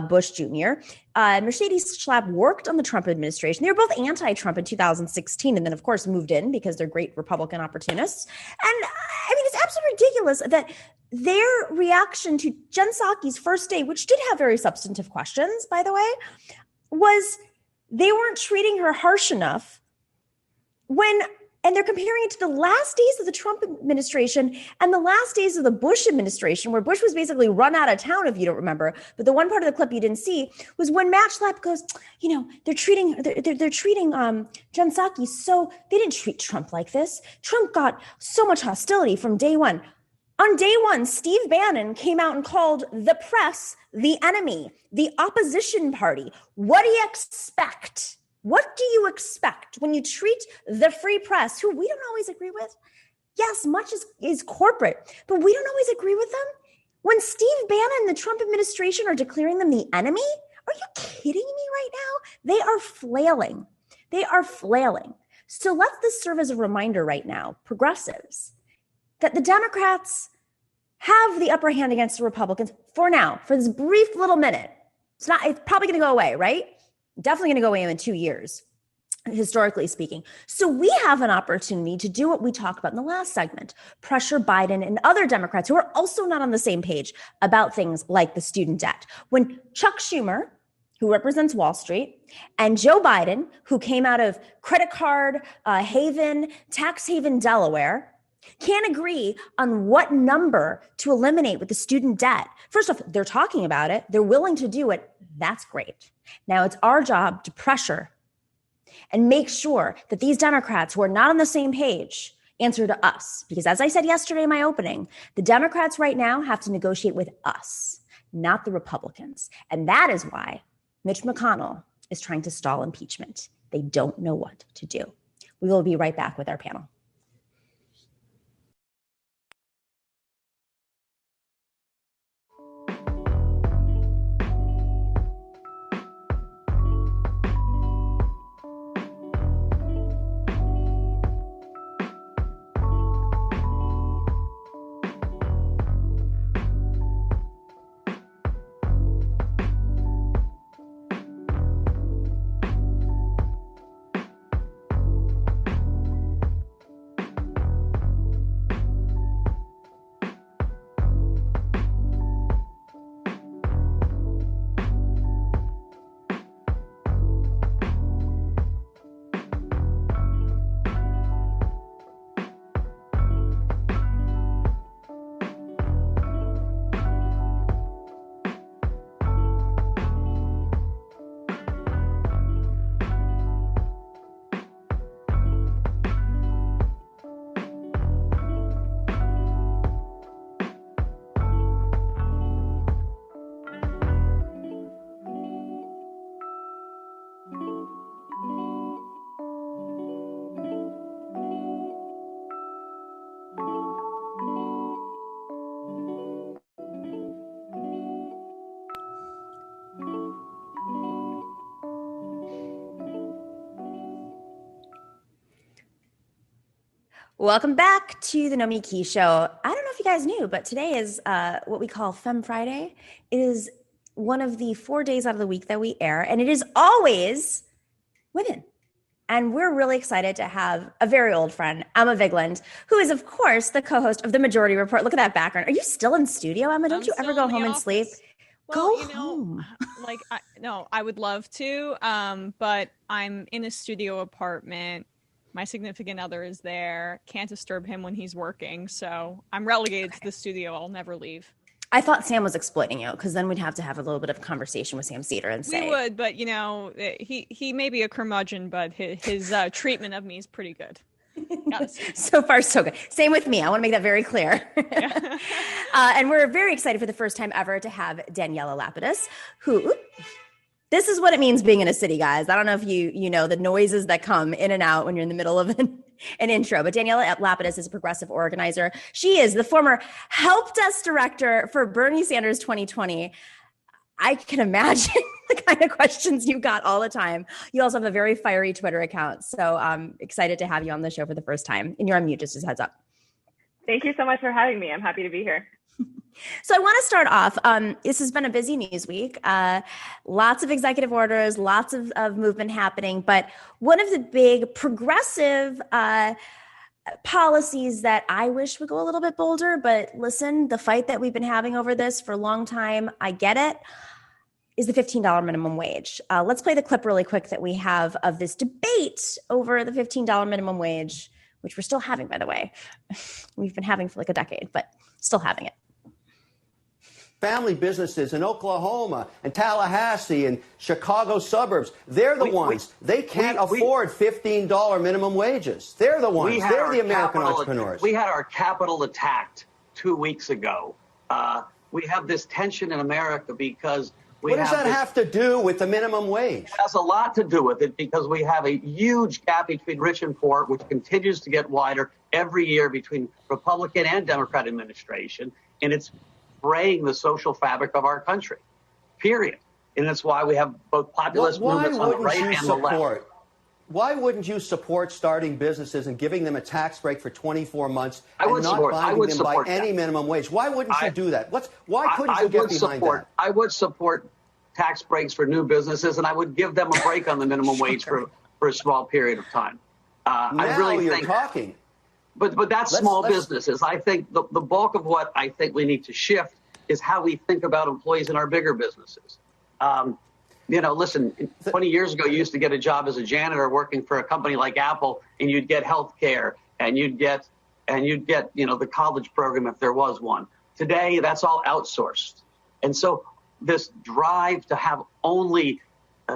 Bush Jr. Mercedes Schlapp worked on the Trump administration. They were both anti-Trump in 2016, and then of course moved in because they're great Republican opportunists. And I mean, it's absolutely ridiculous that their reaction to Jen Psaki's first day, which did have very substantive questions, by the way, was they weren't treating her harsh enough and they're comparing it to the last days of the Trump administration and the last days of the Bush administration, where Bush was basically run out of town, if you don't remember. But the one part of the clip you didn't see was when Matt Schlapp goes, they're treating Jen Psaki so they didn't treat Trump like this. Trump got so much hostility from day one. On day one, Steve Bannon came out and called the press the enemy, the opposition party. What do you expect? What do you expect when you treat the free press, who we don't always agree with? Yes, much is corporate, but we don't always agree with them. When Steve Bannon and the Trump administration are declaring them the enemy, are you kidding me right now? They are flailing. They are flailing. So let this serve as a reminder right now, progressives, that the Democrats have the upper hand against the Republicans for now, for this brief little minute. It's probably going to go away, right? Definitely going to go away in 2 years, historically speaking. So we have an opportunity to do what we talked about in the last segment, pressure Biden and other Democrats who are also not on the same page about things like the student debt. When Chuck Schumer, who represents Wall Street, and Joe Biden, who came out of credit card tax haven, Delaware, can't agree on what number to eliminate with the student debt. First off, they're talking about it. They're willing to do it. That's great. Now it's our job to pressure and make sure that these Democrats who are not on the same page answer to us. Because as I said yesterday in my opening, the Democrats right now have to negotiate with us, not the Republicans. And that is why Mitch McConnell is trying to stall impeachment. They don't know what to do. We will be right back with our panel. Welcome back to the Nomiki Show. I don't know if you guys knew, but today is what we call Femme Friday. It is one of the 4 days out of the week that we air, and it is always women. And we're really excited to have a very old friend, Umme Vigeland, who is, of course, the co-host of the Majority Report. Look at that background. Are you still in studio, Umme? Don't you ever go home and sleep? Well, go home. Like, I would love to, but I'm in a studio apartment. My significant other is there. Can't disturb him when he's working. So I'm relegated to the studio. I'll never leave. I thought Sam was exploiting you, because then we'd have to have a little bit of conversation with Sam Cedar and say. We would, but, he may be a curmudgeon, but his treatment of me is pretty good. So far, so good. Same with me. I want to make that very clear. Yeah. And we're very excited for the first time ever to have Daniela Lapidous, who... This is what it means being in a city, guys. I don't know if you know the noises that come in and out when you're in the middle of an intro, but Daniela Lapidous is a progressive organizer. She is the former help desk director for Bernie Sanders 2020. I can imagine the kind of questions you got all the time. You also have a very fiery Twitter account. So I'm excited to have you on the show for the first time. And you're on mute, just as a heads up. Thank you so much for having me. I'm happy to be here. So I want to start off. This has been a busy news week. Lots of executive orders, lots of movement happening. But one of the big progressive policies that I wish would go a little bit bolder, but listen, the fight that we've been having over this for a long time, I get it, is the $15 minimum wage. Let's play the clip really quick that we have of this debate over the $15 minimum wage, which we're still having, by the way. We've been having for like a decade, but still having it. Family businesses in Oklahoma and Tallahassee and Chicago suburbs, they're the ones. They can't afford $15 minimum wages. They're the ones. They're the American entrepreneurs. We had our capital attacked 2 weeks ago. We have this tension in America because what does that have to do with the minimum wage? It has a lot to do with it because we have a huge gap between rich and poor, which continues to get wider every year between Republican and Democrat administration. And it's fraying the social fabric of our country, period. And that's why we have both populist movements on the right and the left. Why wouldn't you support starting businesses and giving them a tax break for 24 months and not binding them by any minimum wage? Why wouldn't you do that? Why couldn't you get behind that? I would support tax breaks for new businesses, and I would give them a break on the minimum wage for a small period of time. I really you're think, talking. But that's small businesses. I think the bulk of what I think we need to shift is how we think about employees in our bigger businesses. Listen, 20 years ago, you used to get a job as a janitor working for a company like Apple, and you'd get health care, and you'd get the college program if there was one. Today, that's all outsourced. And so this drive to have only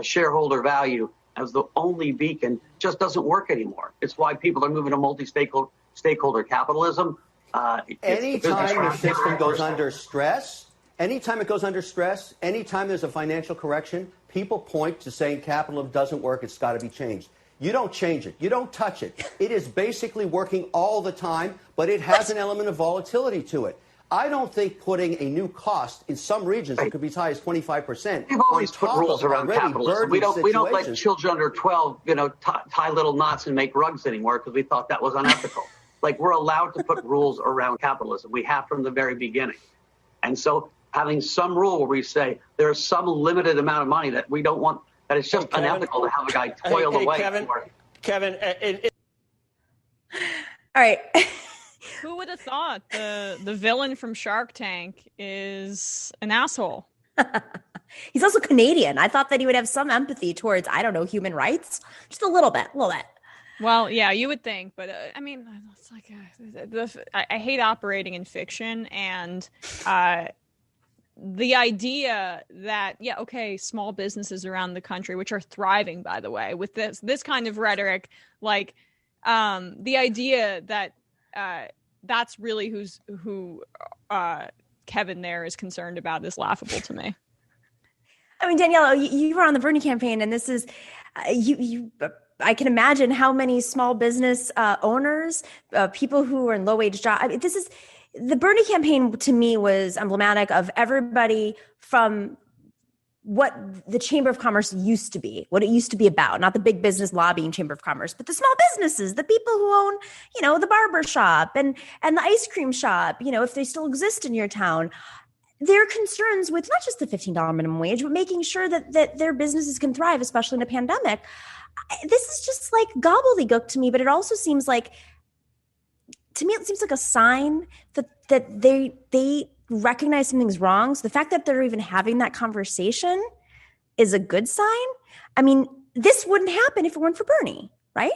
shareholder value as the only beacon just doesn't work anymore. It's why people are moving to multi-stakeholder capitalism. Anytime the system goes under stress, anytime there's a financial correction, people point to saying capitalism doesn't work, it's got to be changed. You don't change it. You don't touch it. It is basically working all the time, but it has an element of volatility to it. I don't think putting a new cost in some regions that could be as high as 25%. We've always put rules around capitalism. We don't let children under 12, tie little knots and make rugs anymore because we thought that was unethical. Like, we're allowed to put rules around capitalism. We have from the very beginning. And so having some rule where we say there's some limited amount of money that we don't want, that it's just unethical to have a guy toil away for it. Kevin, all right. Who would have thought the villain from Shark Tank is an asshole? He's also Canadian. I thought that he would have some empathy towards, I don't know, human rights. Just a little bit. Well, yeah, you would think, but it's like I hate operating in fiction, and the idea that small businesses around the country, which are thriving, by the way, with this kind of rhetoric, like the idea that that's really who Kevin there is concerned about is laughable to me. I mean, Daniela, you were on the Bernie campaign, and this is I can imagine how many small business owners, people who are in low-wage jobs. I mean, the Bernie campaign to me was emblematic of everybody from what the Chamber of Commerce used to be, what it used to be about, not the big business lobbying Chamber of Commerce, but the small businesses, the people who own, the barber shop and the ice cream shop, if they still exist in your town. Their concerns with not just the $15 minimum wage, but making sure that their businesses can thrive, especially in a pandemic. This is just like gobbledygook to me, but it also seems like, to me, it seems like a sign that they recognize something's wrong. So the fact that they're even having that conversation is a good sign. I mean, this wouldn't happen if it weren't for Bernie, right?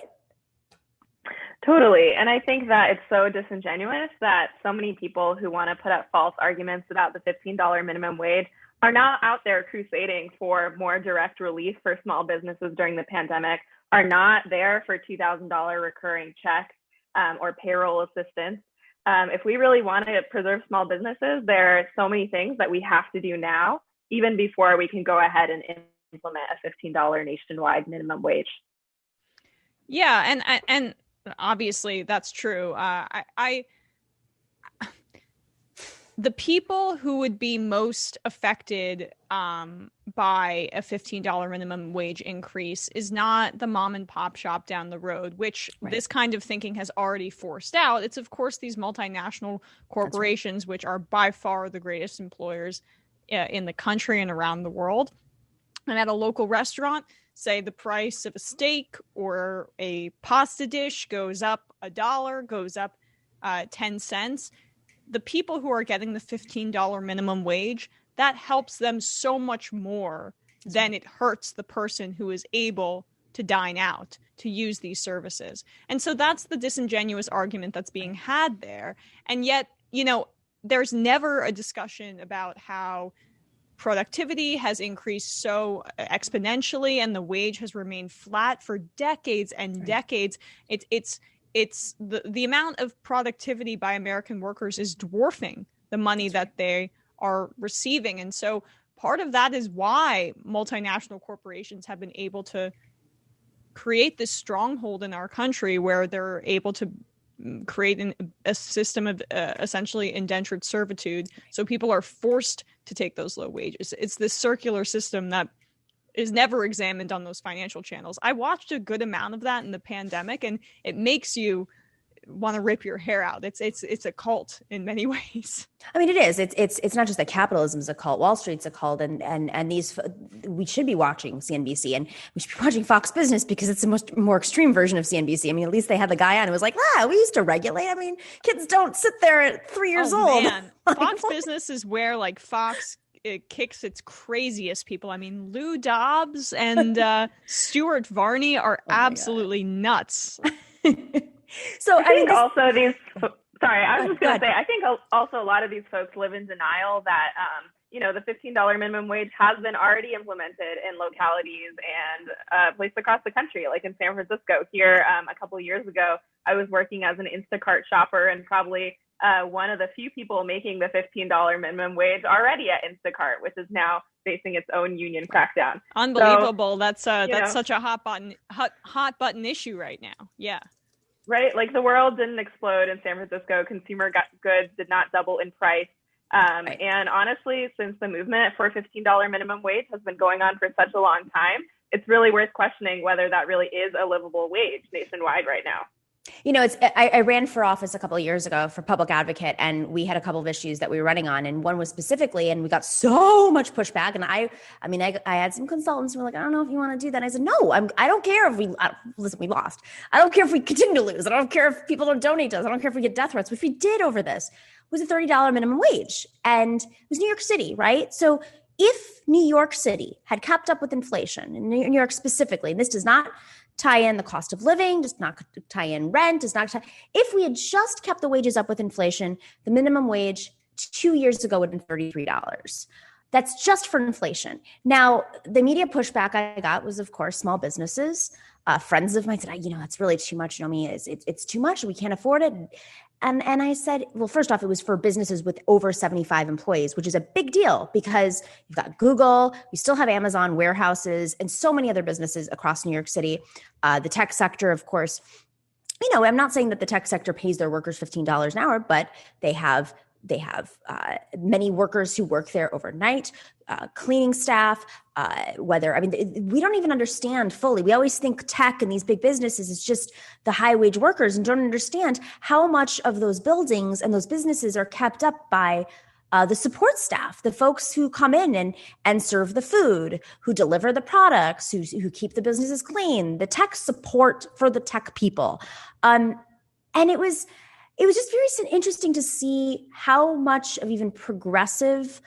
Totally. And I think that it's so disingenuous that so many people who want to put up false arguments about the $15 minimum wage are now out there crusading for more direct relief for small businesses during the pandemic, are not there for $2,000 recurring checks or payroll assistance. If we really want to preserve small businesses, there are so many things that we have to do now, even before we can go ahead and implement a $15 nationwide minimum wage. Yeah, and obviously that's true. The people who would be most affected by a $15 minimum wage increase is not the mom and pop shop down the road, which this kind of thinking has already forced out. It's, of course, these multinational corporations, which are by far the greatest employers in the country and around the world. And at a local restaurant, say the price of a steak or a pasta dish goes up $1, goes up 10 cents. The people who are getting the $15 minimum wage, that helps them so much more than it hurts the person who is able to dine out, to use these services. And so that's the disingenuous argument that's being had there. And yet, there's never a discussion about how productivity has increased so exponentially and the wage has remained flat for decades and decades. It's the amount of productivity by American workers is dwarfing the money that they are receiving. And so part of that is why multinational corporations have been able to create this stronghold in our country where they're able to create a system of essentially indentured servitude. So people are forced to take those low wages. It's this circular system that is never examined on those financial channels. I watched a good amount of that in the pandemic, and it makes you want to rip your hair out. It's a cult in many ways. I mean, it is. It's not just that capitalism is a cult. Wall Street's a cult, and these, we should be watching CNBC, and we should be watching Fox Business because it's a more extreme version of CNBC. I mean, at least they had the guy on who was like, we used to regulate. I mean, kids don't sit there at 3 years old. Man. Fox Business is where Fox it kicks its craziest people. I mean, Lou Dobbs and Stuart Varney are absolutely nuts. So I think also these. Sorry, I was just going to say. I think also a lot of these folks live in denial that the $15 minimum wage has been already implemented in localities and places across the country, like in San Francisco. Here, a couple of years ago, I was working as an Instacart shopper and probably one of the few people making the $15 minimum wage already at Instacart, which is now facing its own union crackdown. Unbelievable! So, that's such a hot button issue right now. Yeah. Right, like the world didn't explode in San Francisco. Consumer goods did not double in price. And honestly, since the movement for $15 minimum wage has been going on for such a long time, it's really worth questioning whether that really is a livable wage nationwide right now. I ran for office a couple of years ago for public advocate, and we had a couple of issues that we were running on, and one was specifically, and we got so much pushback. And I had some consultants who were like, I don't know if you want to do that. I said, no, I don't care if we lost. I don't care if we continue to lose. I don't care if people don't donate to us. I don't care if we get death threats. Which we did over this was a $30 minimum wage, and it was New York City, right? So if New York City had kept up with inflation, in New York specifically, and this does not tie in the cost of living, does not tie in rent, if we had just kept the wages up with inflation, the minimum wage 2 years ago would have been $33. That's just for inflation. Now, the media pushback I got was, of course, small businesses. Friends of mine said, that's really too much. It's too much. We can't afford it. And I said, well, first off, it was for businesses with over 75 employees, which is a big deal because you've got Google, we still have Amazon warehouses, and so many other businesses across New York City. The tech sector, of course, I'm not saying that the tech sector pays their workers $15 an hour, but they have many workers who work there overnight, cleaning staff, we don't even understand fully. We always think tech and these big businesses is just the high wage workers and don't understand how much of those buildings and those businesses are kept up by the support staff, the folks who come in and serve the food, who deliver the products, who keep the businesses clean, the tech support for the tech people. And it was just very interesting to see how much of even progressive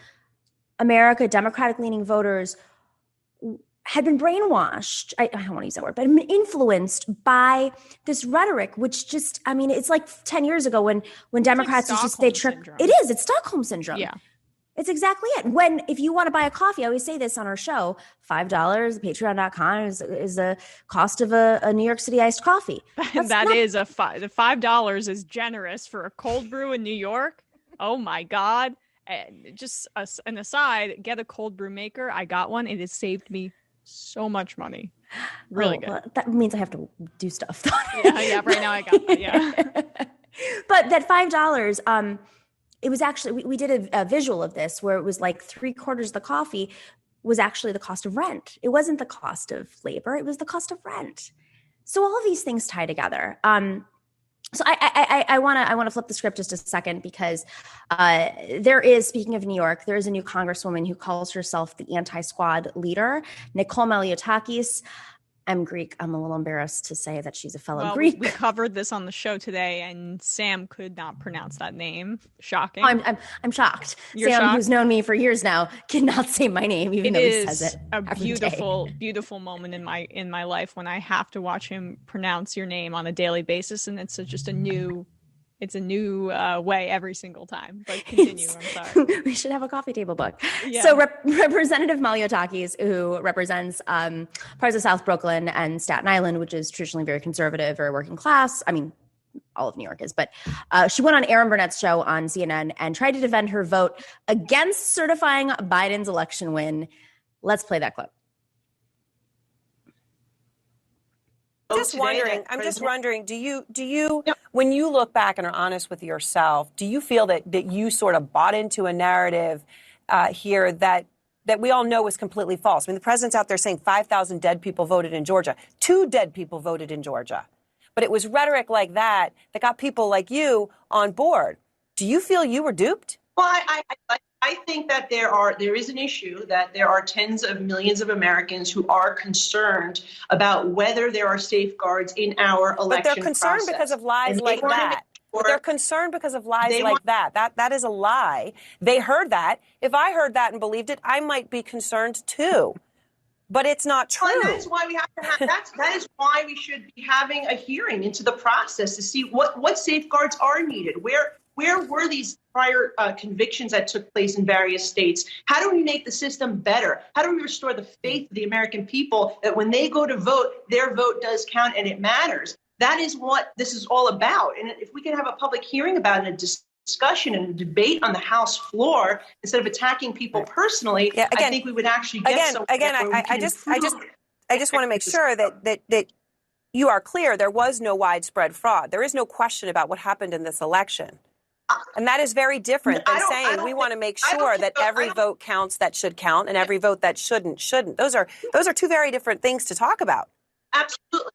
America, Democratic-leaning voters had been brainwashed. I don't want to use that word, but influenced by this rhetoric, which just, I mean, it's like 10 years ago when Democrats used to say, it's Stockholm syndrome. Yeah. It's exactly it. If you want to buy a coffee, I always say this on our show, $5, patreon.com is the cost of a New York City iced coffee. The $5 is generous for a cold brew in New York. Oh my God. And just an aside, get a cold brew maker. I got one. It has saved me so much money. Really good. Well, that means I have to do stuff. yeah, right now I got that, yeah. But that $5, it was actually, we did a visual of this where it was like 3/4 of the coffee was actually the cost of rent. It wasn't the cost of labor. It was the cost of rent. So all of these things tie together. So I want to flip the script just a second because there is, speaking of New York, there is a new congresswoman who calls herself the anti-squad leader, Nicole Maliotakis. I'm Greek. I'm a little embarrassed to say that she's a fellow Greek. We covered this on the show today, and Sam could not pronounce that name. Shocking. I'm shocked. You're Sam, shocked? Who's known me for years now, cannot say my name, even though he says it. A beautiful moment in my life when I have to watch him pronounce your name on a daily basis, and it's just a new way every single time. But continue. I'm sorry. We should have a coffee table book. Yeah. So Representative Maliotakis, who represents parts of South Brooklyn and Staten Island, which is traditionally very conservative, very working class. I mean, all of New York is, but she went on Aaron Burnett's show on CNN and tried to defend her vote against certifying Biden's election win. Let's play that clip. I'm just wondering, do you, when you look back and are honest with yourself, do you feel that you sort of bought into a narrative here that we all know is completely false? I mean, the president's out there saying 5,000 dead people voted in Georgia. 2 dead people voted in Georgia. But it was rhetoric like that got people like you on board. Do you feel you were duped? Well, I think that there is an issue that there are tens of millions of Americans who are concerned about whether there are safeguards in our election process. But they're concerned because of lies like that. They're concerned because of lies like that. That is a lie. They heard that. If I heard that and believed it, I might be concerned too. But it's not true. Well, that's why we have to have that is why we should be having a hearing into the process to see what safeguards are needed. Where were these prior convictions that took place in various states? How do we make the system better? How do we restore the faith of the American people that when they go to vote, their vote does count and it matters? That is what this is all about. And if we can have a public hearing about it and a discussion and a debate on the House floor instead of attacking people personally, I think we would actually get somewhere. I just want to make sure that you are clear. There was no widespread fraud. There is no question about what happened in this election. And that is very different than saying we want to make sure that every vote counts that should count and every vote that shouldn't. Those are 2 very different things to talk about. Absolutely.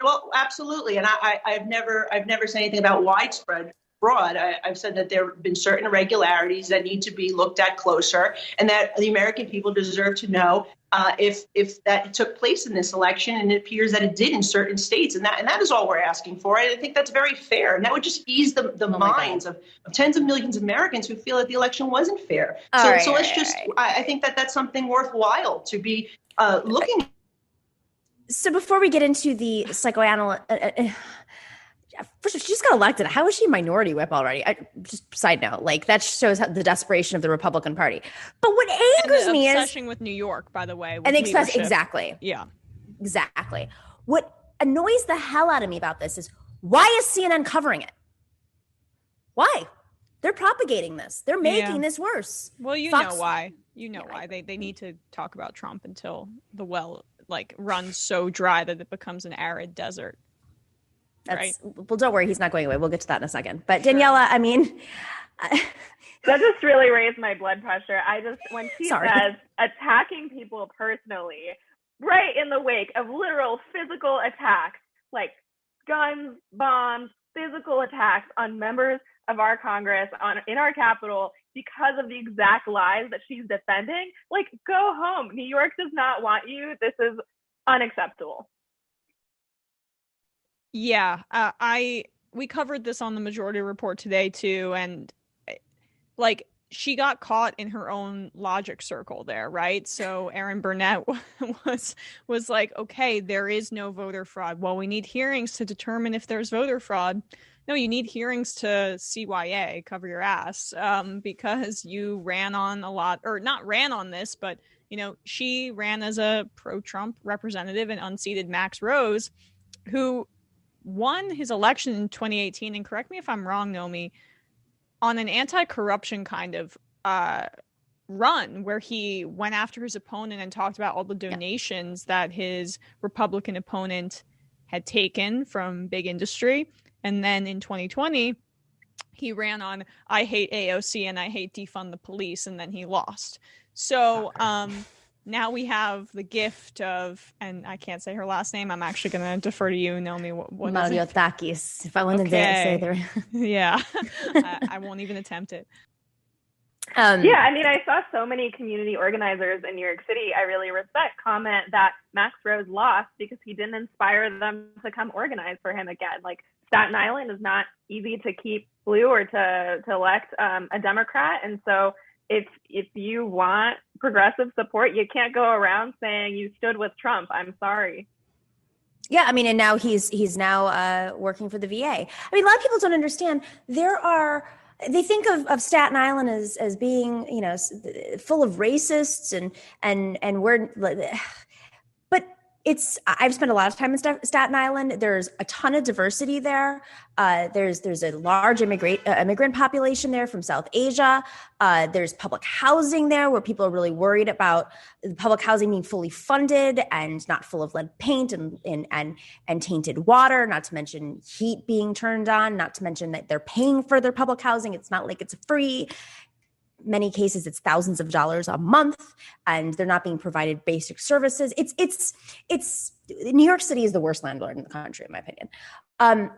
Well, absolutely. And I've never said anything about widespread fraud. I've said that there have been certain irregularities that need to be looked at closer and that the American people deserve to know if that took place in this election, and it appears that it did in certain states, and that is all we're asking for. And I think that's very fair, and that would just ease the minds of tens of millions of Americans who feel that the election wasn't fair. I think that that's something worthwhile to be looking at. So before we get into the psychoanalyst, first of all, she just got elected. How is she minority whip already? Just side note, like that shows the desperation of the Republican Party. But what angers me is obsession with New York, by the way. And exactly. Yeah, exactly. What annoys the hell out of me about this is why is CNN covering it? Why? They're propagating this. They're making this worse. Well, know why. You know why. They need to talk about Trump until the well runs so dry that it becomes an arid desert. Right. Well, don't worry. He's not going away. We'll get to that in a second. But Daniela, I mean, that just really raised my blood pressure. When she says attacking people personally, right in the wake of literal physical attacks, like guns, bombs, physical attacks on members of our Congress, in our Capitol, because of the exact lies that she's defending, like, go home. New York does not want you. This is unacceptable. Yeah, we covered this on the Majority Report today too, and like she got caught in her own logic circle there, right? So Erin Burnett was like, okay, there is no voter fraud. Well, we need hearings to determine if there's voter fraud. No, you need hearings to CYA, cover your ass, because you ran on a lot, or not ran on this, but she ran as a pro-Trump representative and unseated Max Rose, who won his election in 2018, and correct me if I'm wrong, Nomi, on an anti-corruption kind of run where he went after his opponent and talked about all the donations that his Republican opponent had taken from big industry. And then in 2020, he ran on, I hate AOC and I hate defund the police, and then he lost. So now we have the gift of, and I can't say her last name. I'm actually going to defer to you, Nomi. What Mariotakis. If I wanted to say there. Yeah, I won't even attempt it. Yeah, I mean, I saw so many community organizers in New York City I really respect comment that Max Rose lost because he didn't inspire them to come organize for him again. Like, Staten Island is not easy to keep blue or to elect a Democrat. And so if you want progressive support, you can't go around saying you stood with Trump. I'm sorry. Yeah, I mean, and now he's now working for the VA. I mean, a lot of people don't understand. They think of Staten Island as being, full of racists and we're, but I've spent a lot of time in Staten Island. There's a ton of diversity there. There's a large immigrant population there from South Asia. There's public housing there where people are really worried about the public housing being fully funded and not full of lead paint and tainted water, not to mention heat being turned on, not to mention that they're paying for their public housing. It's not like it's free. Many cases, it's thousands of dollars a month, and they're not being provided basic services. It's New York City is the worst landlord in the country, in my opinion. And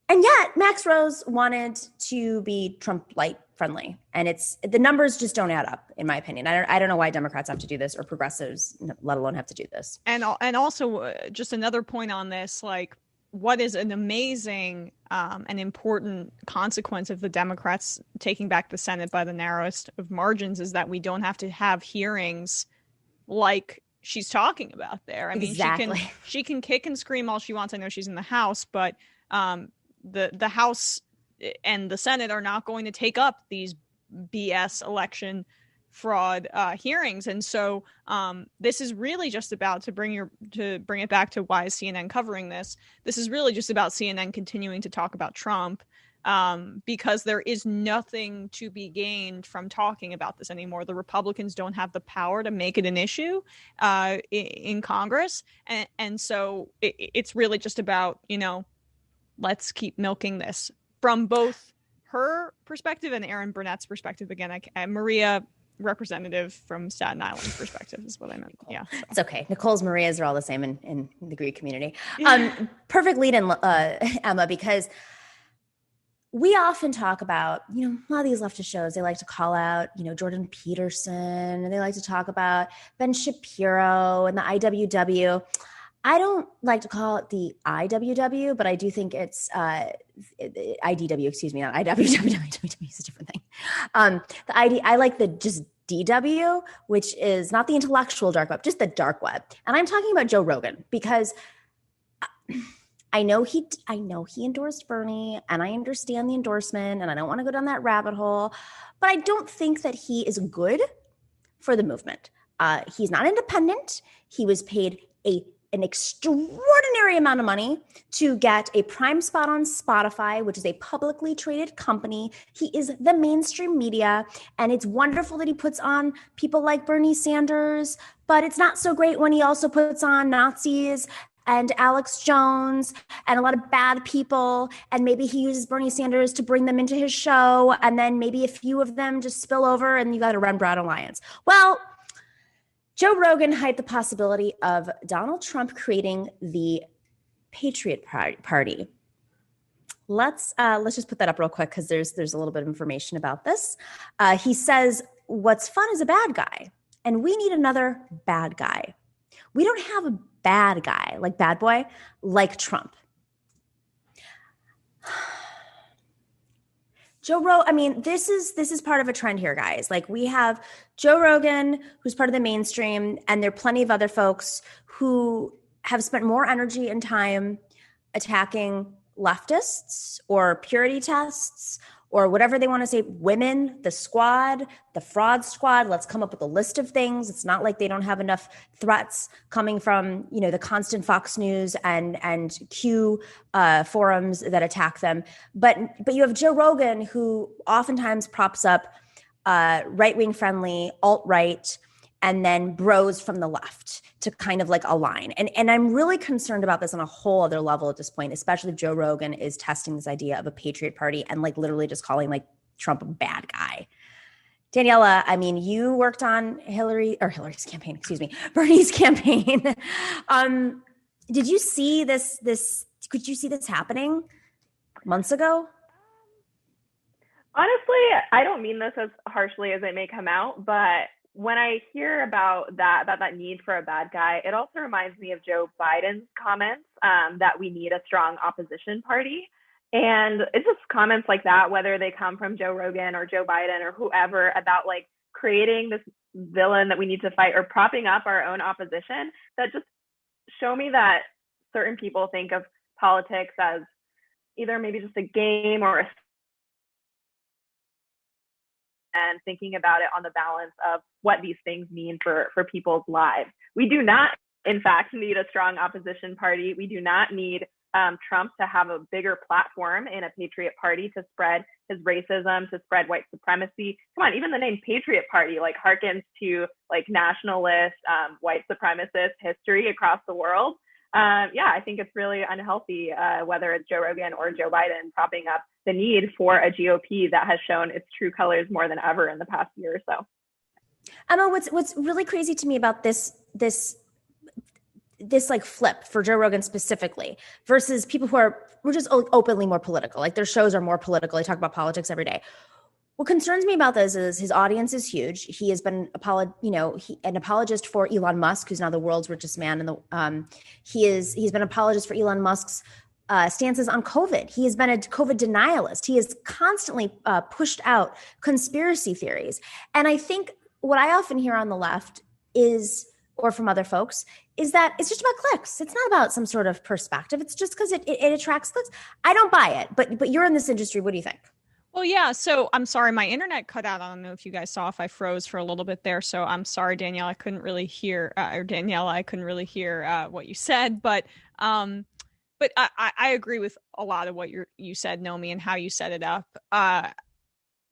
yet, Max Rose wanted to be Trump light friendly, and the numbers just don't add up, in my opinion. I don't know why Democrats have to do this, or progressives, let alone have to do this. And also, just another point on this, like, what is an amazing and important consequence of the Democrats taking back the Senate by the narrowest of margins is that we don't have to have hearings like she's talking about there. I mean, exactly. she can kick and scream all she wants. I know she's in the House, but the House and the Senate are not going to take up these BS election fraud hearings. And so this is really just about, to bring it back to why is CNN covering this. This is really just about CNN continuing to talk about Trump because there is nothing to be gained from talking about this anymore. The Republicans don't have the power to make it an issue in Congress. And so it's really just about, let's keep milking this from both her perspective and Erin Burnett's perspective. Again, Maria, representative from Staten Island's perspective is what I meant. Yeah, so. It's okay. Nicole's Marias are all the same in the Greek community. Perfect lead in, Emma, because we often talk about, a lot of these leftist shows, they like to call out, Jordan Peterson, and they like to talk about Ben Shapiro and the IWW. I don't like to call it the IWW, but I do think it's IDW, excuse me, not IWW. IWW is a different thing. I like the just DW, which is not the intellectual dark web, just the dark web. And I'm talking about Joe Rogan because I know he endorsed Bernie, and I understand the endorsement, and I don't want to go down that rabbit hole, but I don't think that he is good for the movement. He's not independent. He was paid an extraordinary amount of money to get a prime spot on Spotify, which is a publicly traded company. He is the mainstream media, and it's wonderful that he puts on people like Bernie Sanders, but it's not so great when he also puts on Nazis and Alex Jones and a lot of bad people, and maybe he uses Bernie Sanders to bring them into his show, and then maybe a few of them just spill over, and you got a Run Brown Alliance. Well, Joe Rogan hyped the possibility of Donald Trump creating the Patriot Party. Let's just put that up real quick because there's a little bit of information about this. He says, "What's fun is a bad guy, and we need another bad guy. We don't have a bad guy like bad boy like Trump." Joe Rogan, I mean, this is part of a trend here, guys. Like, we have Joe Rogan, who's part of the mainstream, and there are plenty of other folks who have spent more energy and time attacking leftists or purity tests or whatever they want to say, women, the squad, the fraud squad. Let's come up with a list of things. It's not like they don't have enough threats coming from, the constant Fox News and Q forums that attack them. But you have Joe Rogan, who oftentimes props up right-wing friendly, alt-right, and then bros from the left to kind of like align. And I'm really concerned about this on a whole other level at this point, especially if Joe Rogan is testing this idea of a patriot party and like literally just calling like Trump a bad guy. Daniela, I mean, you worked on Bernie's campaign. Did you see could you see this happening months ago? Honestly, I don't mean this as harshly as it may come out, but when I hear about that need for a bad guy, it also reminds me of Joe Biden's comments that we need a strong opposition party. And it's just comments like that, whether they come from Joe Rogan or Joe Biden or whoever, about like creating this villain that we need to fight or propping up our own opposition, that just show me that certain people think of politics as either maybe just a game or and thinking about it on the balance of what these things mean for people's lives. We do not, in fact, need a strong opposition party. We do not need Trump to have a bigger platform in a patriot party to spread his racism, to spread white supremacy. Come on, even the name Patriot Party like harkens to like nationalist, white supremacist history across the world. I think it's really unhealthy, whether it's Joe Rogan or Joe Biden, propping up the need for a GOP that has shown its true colors more than ever in the past year or so. Emma, what's really crazy to me about this like flip for Joe Rogan specifically versus people who are just openly more political, like their shows are more political. They talk about politics every day. What concerns me about this is his audience is huge. He has been an apologist for Elon Musk, who's now the world's richest man. He's been an apologist for Elon Musk's stances on COVID. He has been a COVID denialist. He has constantly pushed out conspiracy theories. And I think what I often hear on the left is, or from other folks, is that it's just about clicks. It's not about some sort of perspective. It's just because it attracts clicks. I don't buy it, but you're in this industry. What do you think? Well, yeah. So I'm sorry, my internet cut out. I don't know if you guys saw if I froze for a little bit there. So I'm sorry, Danielle. I couldn't really hear, what you said. But I agree with a lot of what you said, Nomi, and how you set it up.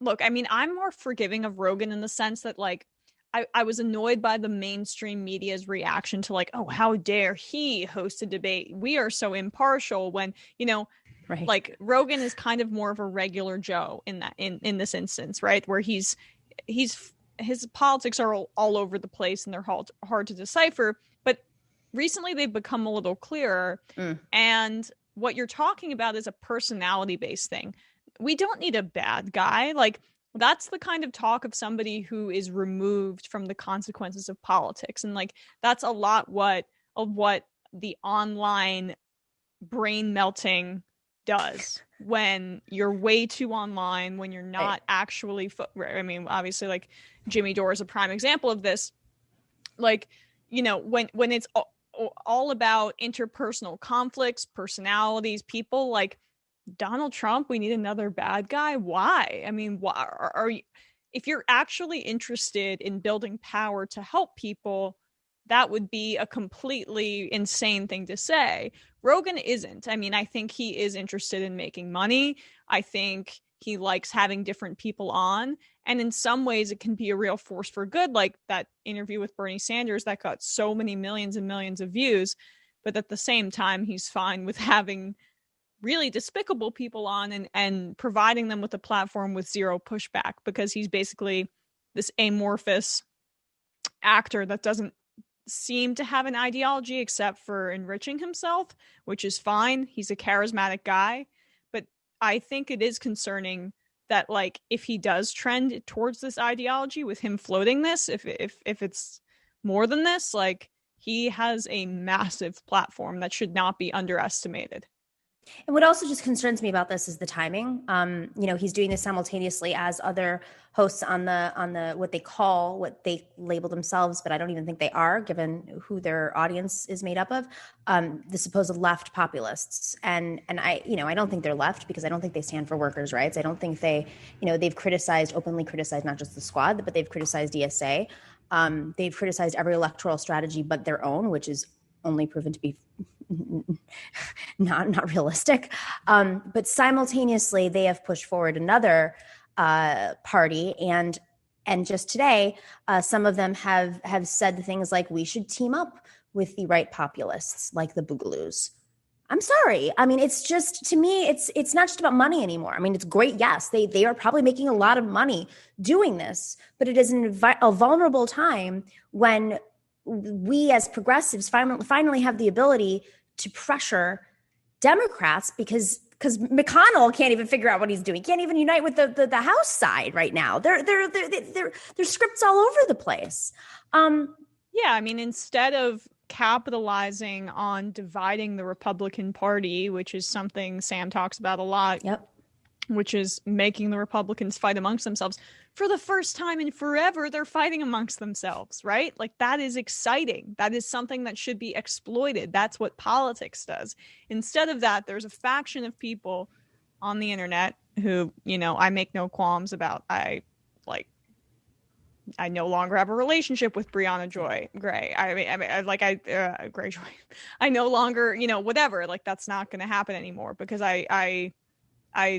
Look, I mean, I'm more forgiving of Rogan in the sense that like I was annoyed by the mainstream media's reaction to like, oh, how dare he host a debate? We are so impartial when, right. Like Rogan is kind of more of a regular Joe in this instance, right? Where his politics are all over the place and they're hard to decipher. But recently they've become a little clearer. And what you're talking about is a personality-based thing. We don't need a bad guy. Like that's the kind of talk of somebody who is removed from the consequences of politics. And like that's a lot of what the online brain melting does when you're way too online, when you're not actually I mean, obviously like Jimmy Dore is a prime example of this. Like, when it's all about interpersonal conflicts, personalities, people like Donald Trump, we need another bad guy. Why? I mean, why are you, if you're actually interested in building power to help people, that would be a completely insane thing to say. Rogan isn't. I mean, I think he is interested in making money. I think he likes having different people on. And in some ways, it can be a real force for good, like that interview with Bernie Sanders that got so many millions and millions of views. But at the same time, he's fine with having really despicable people on and providing them with a platform with zero pushback, because he's basically this amorphous actor that doesn't seem to have an ideology except for enriching himself, which is fine. He's a charismatic guy. But I think it is concerning that, like, if he does trend towards this ideology with him floating this, if it's more than this, like, he has a massive platform that should not be underestimated. And what also just concerns me about this is the timing. He's doing this simultaneously as other hosts on the what they label themselves, but I don't even think they are, given who their audience is made up of, the supposed left populists. And I don't think they're left, because I don't think they stand for workers' rights. I don't think they've openly criticized not just the Squad, but they've criticized ESA. They've criticized every electoral strategy but their own, which is only proven to be not realistic. But simultaneously, they have pushed forward another party, and just today, some of them have said things like, we should team up with the right populists, like the Boogaloos. I'm sorry. I mean, it's just, to me, it's not just about money anymore. I mean, it's great. Yes, they are probably making a lot of money doing this, but it is a vulnerable time when we as progressives finally have the ability to pressure Democrats, because McConnell can't even figure out what he's doing. Can't even unite with the House side right now. There's scripts all over the place. Yeah, I mean, instead of capitalizing on dividing the Republican Party, which is something Sam talks about a lot, which is making the Republicans fight amongst themselves. For the first time in forever, they're fighting amongst themselves, right? Like, that is exciting. That is something that should be exploited. That's what politics does. Instead of that, there's a faction of people on the internet who, I make no qualms about. I no longer have a relationship with Brianna Gray. Greyjoy. I no longer, whatever. Like, that's not going to happen anymore, because I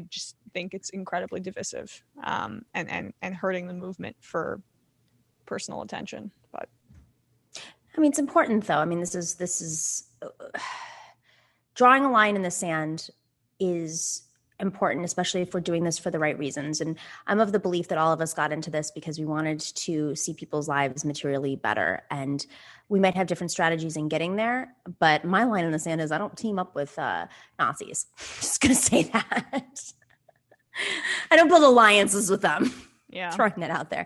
just think it's incredibly divisive, and hurting the movement for personal attention. But I mean, it's important, though. I mean, this is drawing a line in the sand is important, especially if we're doing this for the right reasons. And I'm of the belief that all of us got into this because we wanted to see people's lives materially better. And we might have different strategies in getting there, but my line in the sand is I don't team up with Nazis. Just going to say that. I don't build alliances with them. Yeah. Throwing that out there.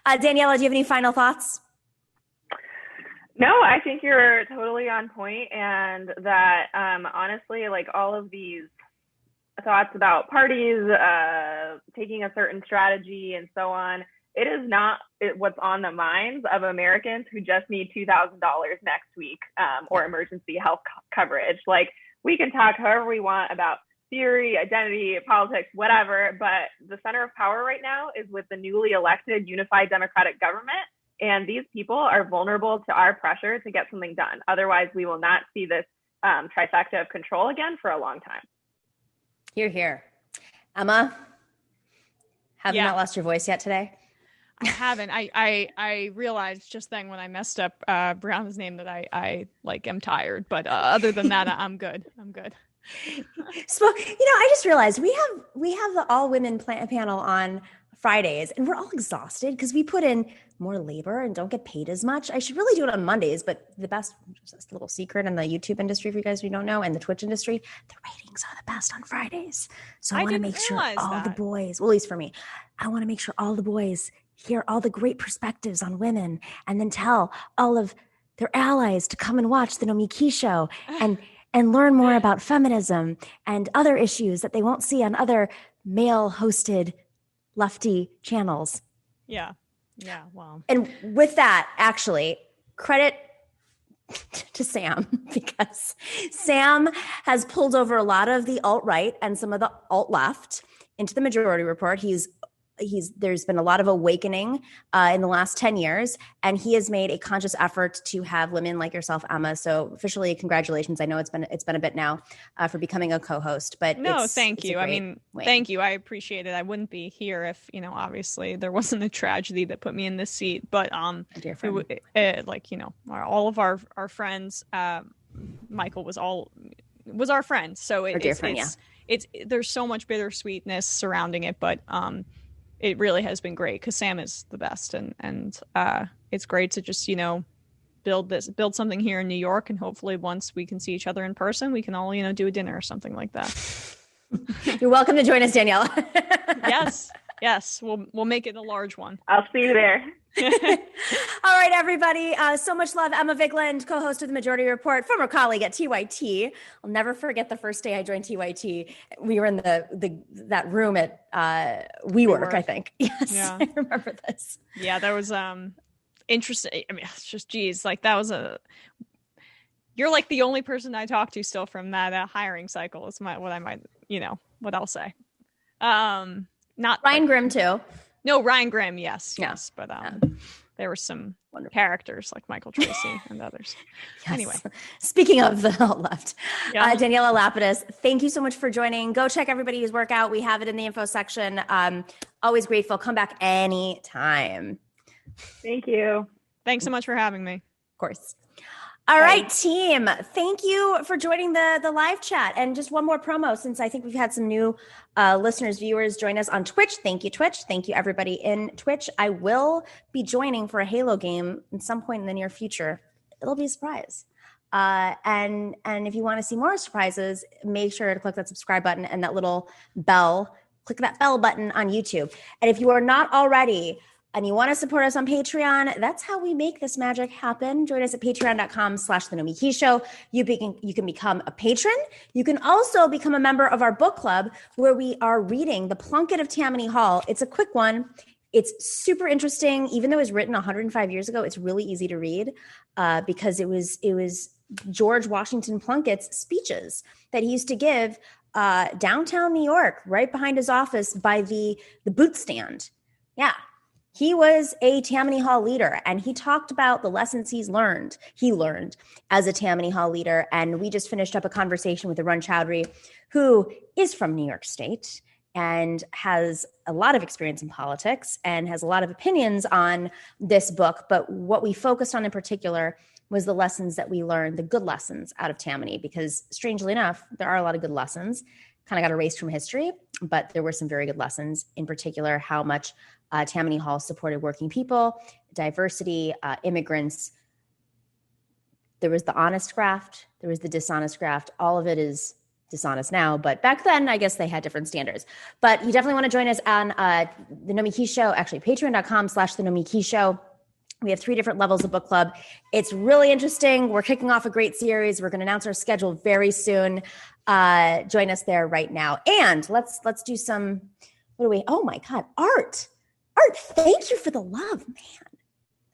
Daniela, do you have any final thoughts? No, I think you're totally on point, and that honestly, like, all of these thoughts about parties taking a certain strategy and so on, it is not what's on the minds of Americans who just need $2,000 next week or emergency health coverage. Like, we can talk however we want about theory, identity, politics, whatever, but the center of power right now is with the newly elected unified democratic government, and these people are vulnerable to our pressure to get something done. Otherwise, we will not see this trifecta of control again for a long time. Hear, hear. Emma, have you not lost your voice yet today? I haven't. I realized just then when I messed up Brianna's name that I am tired. But other than that, I'm good. I'm good. So, I just realized we have the all women panel on Fridays, and we're all exhausted because we put in more labor and don't get paid as much. I should really do it on Mondays, but the best, just a little secret in the YouTube industry for you guys who don't know, and the Twitch industry, the ratings are the best on Fridays. So I want to make sure all the boys, well, at least for me, I want to make sure all the boys hear all the great perspectives on women, and then tell all of their allies to come and watch the Nomiki show and learn more about feminism and other issues that they won't see on other male-hosted lefty channels. Yeah. Yeah. Well. And with that, actually, credit to Sam, because Sam has pulled over a lot of the alt-right and some of the alt-left into the majority report. There's been a lot of awakening in the last 10 years, and he has made a conscious effort to have women like yourself, Emma. So officially, congratulations. I know it's been a bit now for becoming a co-host, but thank you. I mean, thank you. I appreciate it. I wouldn't be here if, obviously there wasn't a tragedy that put me in this seat, but dear friend. all of our friends, Michael was our friend. So there's so much bittersweetness surrounding it, but it really has been great because Sam is the best, and it's great to just build something here in New York, and hopefully once we can see each other in person, we can all do a dinner or something like that. You're welcome to join us, Daniela. Yes, we'll make it a large one. I'll see you there. All right, everybody. So much love. Umme Vigeland, co-host of the Majority Report, former colleague at TYT. I'll never forget the first day I joined TYT. We were in that room at WeWork, I think. Yes, Yeah. I remember this. Yeah, that was interesting. I mean, it's just, geez, like that was you're like the only person I talk to still from that hiring cycle is what I'll say. Not Ryan Grimm too. No, Ryan Grimm, yes, but there were some characters like Michael Tracy and others. Yes. Anyway, speaking of the left, Daniela Lapidous, thank you so much for joining. Go check everybody's workout. We have it in the info section. Always grateful. Come back anytime. Thank you. Thanks so much for having me. Of course. All right, team. Thank you for joining the live chat. And just one more promo, since I think we've had some new listeners, viewers join us on Twitch. Thank you, Twitch. Thank you, everybody in Twitch. I will be joining for a Halo game at some point in the near future. It'll be a surprise. And if you want to see more surprises, make sure to click that subscribe button and that little bell. Click that bell button on YouTube. And if you are not already, and you want to support us on Patreon, that's how we make this magic happen. Join us at patreon.com/The Nomiki Show. You can become a patron. You can also become a member of our book club, where we are reading The Plunket of Tammany Hall. It's a quick one. It's super interesting. Even though it was written 105 years ago, it's really easy to read because it was George Washington Plunkett's speeches that he used to give downtown New York, right behind his office by the boot stand. Yeah. He was a Tammany Hall leader, and he talked about the lessons he learned as a Tammany Hall leader. And we just finished up a conversation with Arun Chowdhury, who is from New York State and has a lot of experience in politics and has a lot of opinions on this book. But what we focused on in particular was the lessons that we learned, the good lessons out of Tammany, because strangely enough, there are a lot of good lessons, kind of got erased from history, but there were some very good lessons, in particular, how much Tammany Hall supported working people, diversity, immigrants. There was the honest graft, there was the dishonest graft. All of it is dishonest now, but back then, I guess they had different standards. But you definitely want to join us on the Nomiki Show, actually, patreon.com/The Nomiki Show. We have 3 different levels of book club. It's really interesting. We're kicking off a great series. We're going to announce our schedule very soon. Join us there right now. And let's do some, oh my God, Art, thank you for the love, man.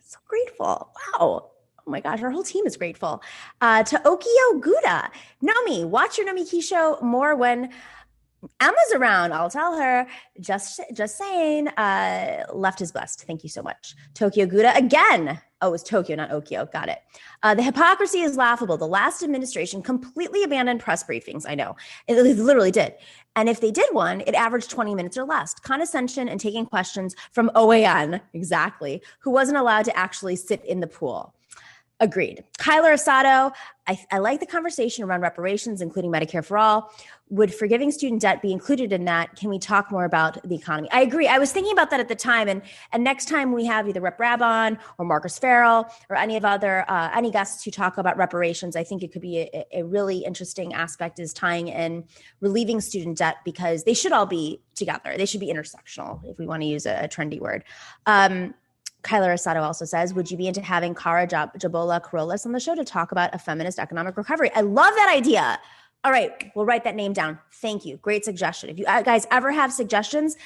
So grateful. Wow. Oh my gosh, our whole team is grateful. To Okio Guda, Nomi, watch your Nomiki Show more when Emma's around. I'll tell her. Just saying. Left is blessed. Thank you so much. Tokyo Guda again. Oh, it was Tokyo, not Okio. Got it. The hypocrisy is laughable. The last administration completely abandoned press briefings. I know. It literally did. And if they did one, it averaged 20 minutes or less. Condescension and taking questions from OAN, exactly, who wasn't allowed to actually sit in the pool. Agreed. Kyler Asado, I like the conversation around reparations, including Medicare for All. Would forgiving student debt be included in that? Can we talk more about the economy? I agree. I was thinking about that at the time. And next time we have either Rep Rabon or Marcus Farrell or any guests who talk about reparations, I think it could be a really interesting aspect is tying in relieving student debt, because they should all be together. They should be intersectional, if we want to use a trendy word. Kyler Asado also says, would you be into having Kara Jabola Corollas on the show to talk about a feminist economic recovery? I love that idea. All right, we'll write that name down. Thank you. Great suggestion. If you guys ever have suggestions,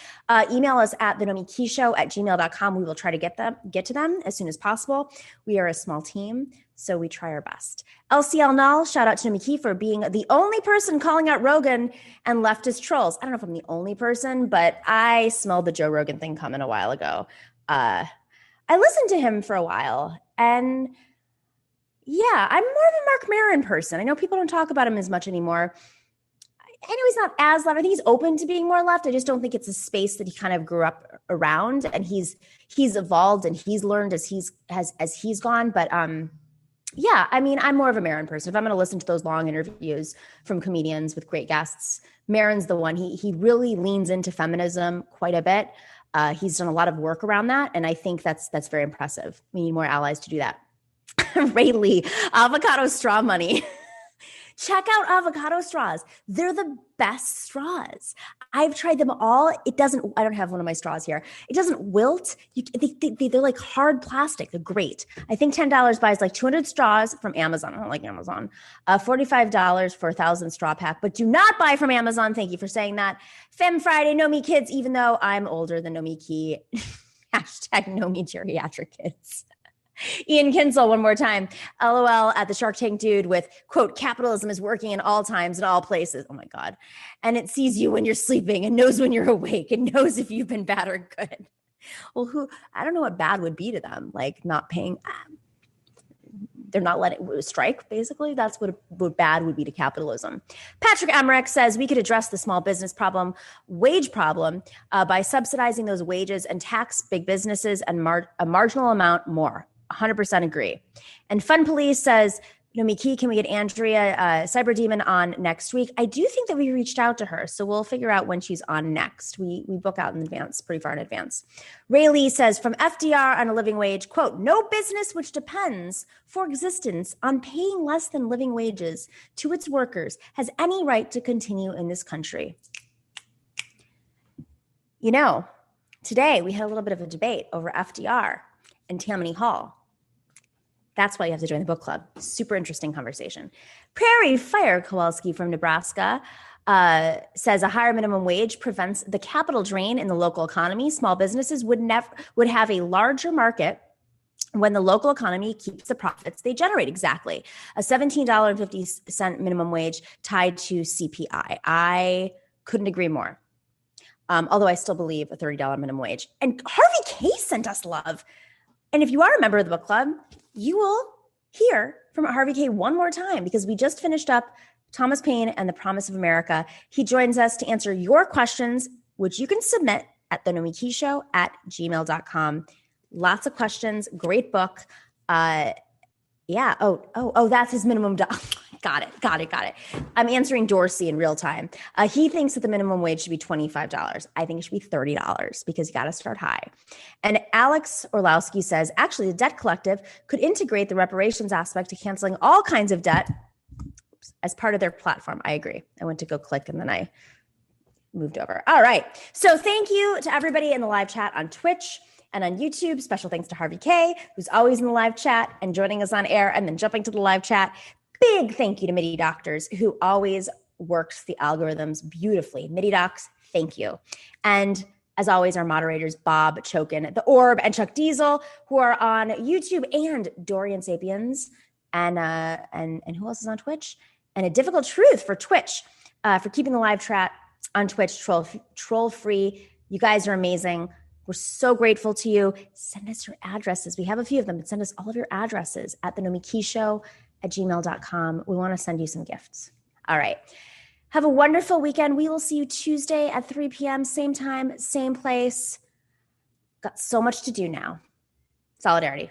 email us at thenomikishow@gmail.com. We will try to get to them as soon as possible. We are a small team, so we try our best. LCL Null, shout out to Nomiki for being the only person calling out Rogan and leftist trolls. I don't know if I'm the only person, but I smelled the Joe Rogan thing coming a while ago. I listened to him for a while, and yeah, I'm more of a Mark Maron person. I know people don't talk about him as much anymore. I know he's not as left. I think he's open to being more left. I just don't think it's a space that he kind of grew up around, and he's evolved and he's learned as he's gone. But yeah, I mean, I'm more of a Maron person. If I'm going to listen to those long interviews from comedians with great guests, Maron's the one. He really leans into feminism quite a bit. He's done a lot of work around that, and I think that's very impressive. We need more allies to do that. Ray Lee, avocado straw money. Check out avocado straws. They're the best straws. I've tried them all. I don't have one of my straws here. It doesn't wilt. They're like hard plastic. They're great. I think $10 buys like 200 straws from Amazon. I don't like Amazon. $45 for 1,000 straw pack, but do not buy from Amazon. Thank you for saying that. Femme Friday, Nomi kids, even though I'm older than Nomiki. Hashtag Nomi geriatric kids. Ian Kinsel, one more time. LOL at the Shark Tank dude with, quote, capitalism is working in all times and all places. Oh my God. And it sees you when you're sleeping and knows when you're awake and knows if you've been bad or good. Well, I don't know what bad would be to them. Like not paying, they're not letting strike, basically. That's what bad would be to capitalism. Patrick Emmerich says we could address the small business problem, wage problem, by subsidizing those wages and tax big businesses and a marginal amount more. 100% agree. And Fun Police says, Nomiki, can we get Andrea Cyber Demon on next week? I do think that we reached out to her, so we'll figure out when she's on next. We book out in advance, pretty far in advance. Ray Lee says, from FDR on a living wage, quote, no business which depends for existence on paying less than living wages to its workers has any right to continue in this country. You know, today we had a little bit of a debate over FDR and Tammany Hall. That's why you have to join the book club. Super interesting conversation. Prairie Fire Kowalski from Nebraska says a higher minimum wage prevents the capital drain in the local economy. Small businesses would have a larger market when the local economy keeps the profits they generate. Exactly. A $17.50 minimum wage tied to CPI. I couldn't agree more. Although I still believe a $30 minimum wage. And Harvey K sent us love. And if you are a member of the book club, you will hear from Harvey K one more time because we just finished up Thomas Paine and the Promise of America. He joins us to answer your questions, which you can submit at thenomikishow@gmail.com. Lots of questions. Great book. Yeah. Oh, that's his minimum. Got it. I'm answering Dorsey in real time. He thinks that the minimum wage should be $25. I think it should be $30 because you got to start high. And Alex Orlowski says, actually, the debt collective could integrate the reparations aspect to canceling all kinds of debt as part of their platform. I agree. I went to go click and then I moved over. All right. So thank you to everybody in the live chat on Twitch and on YouTube. Special thanks to Harvey K, who's always in the live chat and joining us on air and then jumping to the live chat. Big thank you to MIDI Doctors, who always works the algorithms beautifully. MIDI Docs, thank you. And as always, our moderators, Bob Chokin, The Orb, and Chuck Diesel, who are on YouTube, and Dorian Sapiens, and who else is on Twitch? And A Difficult Truth for Twitch, for keeping the live chat on Twitch troll free. You guys are amazing. We're so grateful to you. Send us your addresses. We have a few of them, but send us all of your addresses at thenomikishow@gmail.com. We want to send you some gifts. All right. Have a wonderful weekend. We will see you Tuesday at 3 p.m. Same time, same place. Got so much to do now. Solidarity.